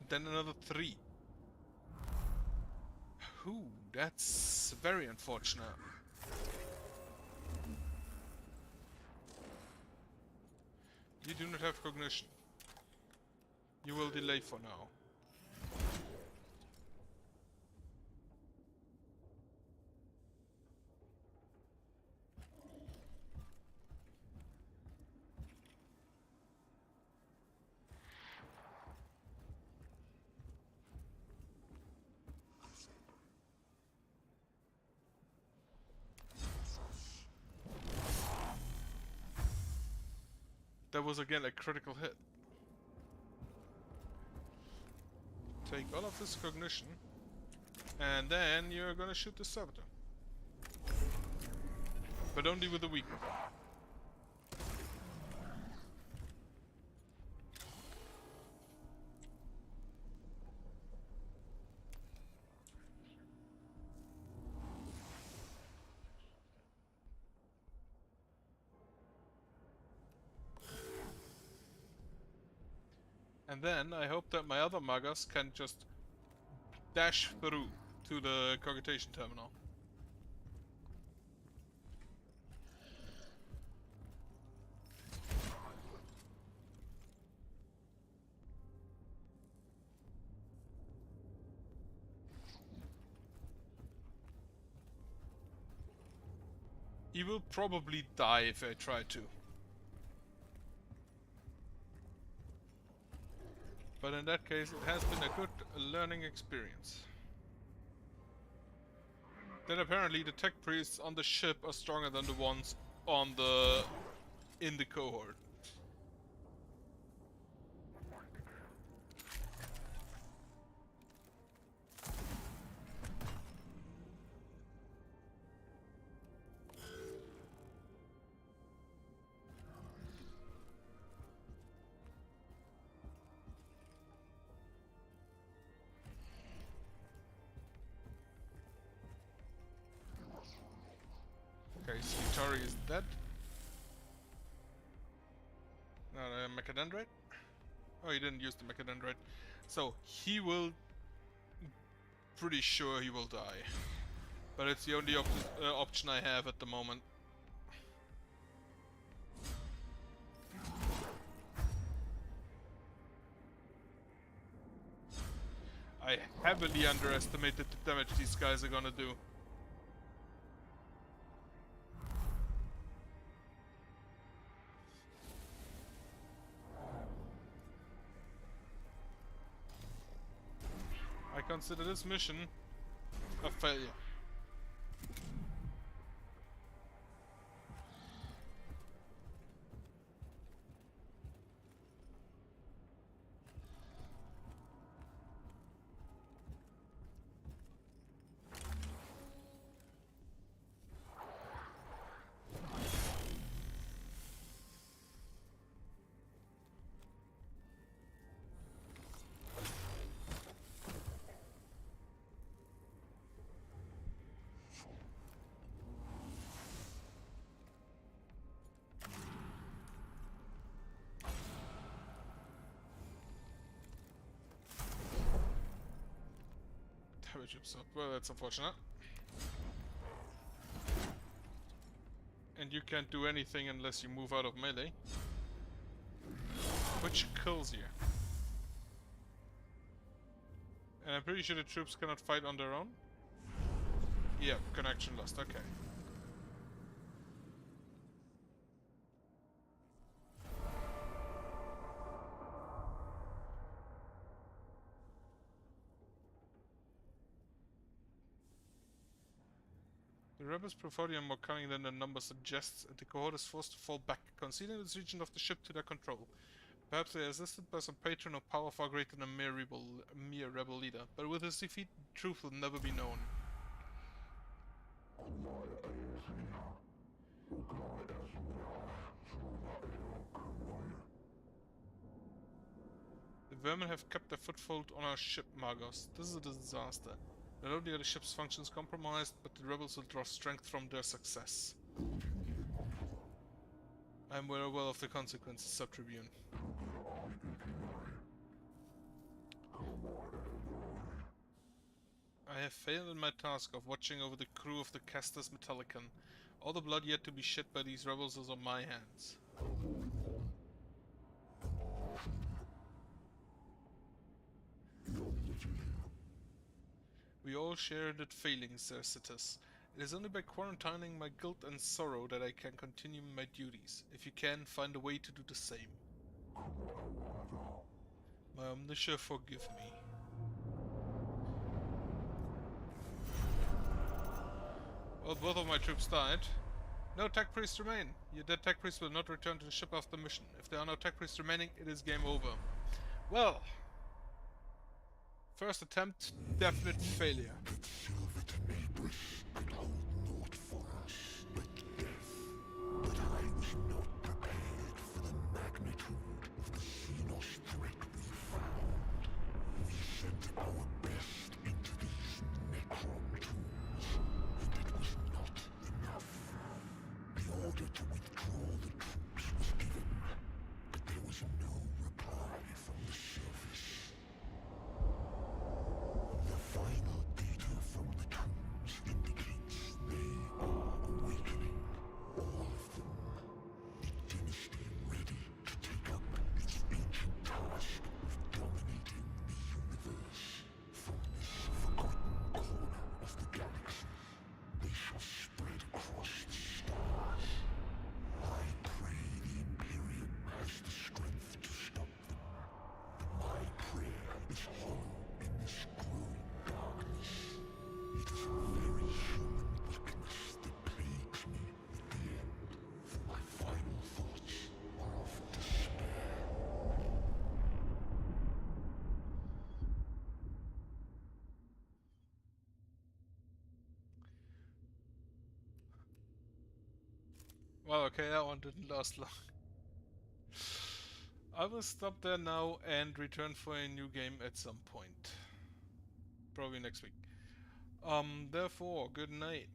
And then another 3. Ooh, that's very unfortunate. You do not have cognition. You will delay for now. That was again a critical hit. Take all of this cognition, and then you're gonna shoot the servitor. But only with a weak weapon. And then I hope that my other magas can just dash through to the cogitation terminal. He will probably die if I try to. But in that case, it has been a good learning experience. Then apparently the tech priests on the ship are stronger than the ones on in the cohort. Okay, Skitari is dead. Now the Mechadendrite? Oh, he didn't use the Mechadendrite. So, he will... pretty sure he will die. But it's the only option I have at the moment. I heavily underestimated the damage these guys are gonna do. I consider this mission a failure. Damage absorbed. Well, that's unfortunate. And you can't do anything unless you move out of melee. Which kills you. And I'm pretty sure the troops cannot fight on their own. Yeah, connection lost, okay. The rebels' profile are more cunning than their number suggests, and the cohort is forced to fall back, conceding this region of the ship to their control. Perhaps they are assisted by some patron or power far greater than a mere rebel leader, but with his defeat, the truth will never be known. The vermin have kept their foothold on our ship, Magos. This is a disaster. Not only are the ship's functions compromised, but the rebels will draw strength from their success. I am well aware of the consequences, Sub-Tribune. I have failed in my task of watching over the crew of the Castus Metallicon. All the blood yet to be shed by these rebels is on my hands. We all share that failing, Cercitus. It is only by quarantining my guilt and sorrow that I can continue my duties. If you can, find a way to do the same. My Omniscia, forgive me. Well, both of my troops died. No tech priests remain. Your dead tech priests will not return to the ship after the mission. If there are no tech priests remaining, it is game over. Well, first attempt, definite failure. That silver tenebris could hold naught for us but death. But I was not prepared for the magnitude of the Xenos threat we found. We sent our best into these Necron tombs, and it was not enough. The order to withdraw the troops was given, but there was no reply from the surface. The final data from the tombs indicates they are awakening. All of them. The dynasty ready to take up its ancient task of dominating the universe. From this forgotten corner of the galaxy, they shall spread across the stars. I pray the Imperium has the strength to stop them. But my prayer is hollow in this growing darkness. It is a very human weakness that plagues me at the end, for my final thoughts are of despair. Well, okay, that one didn't last long. I will stop there now and return for a new game at some point. Probably next week. Therefore, good night.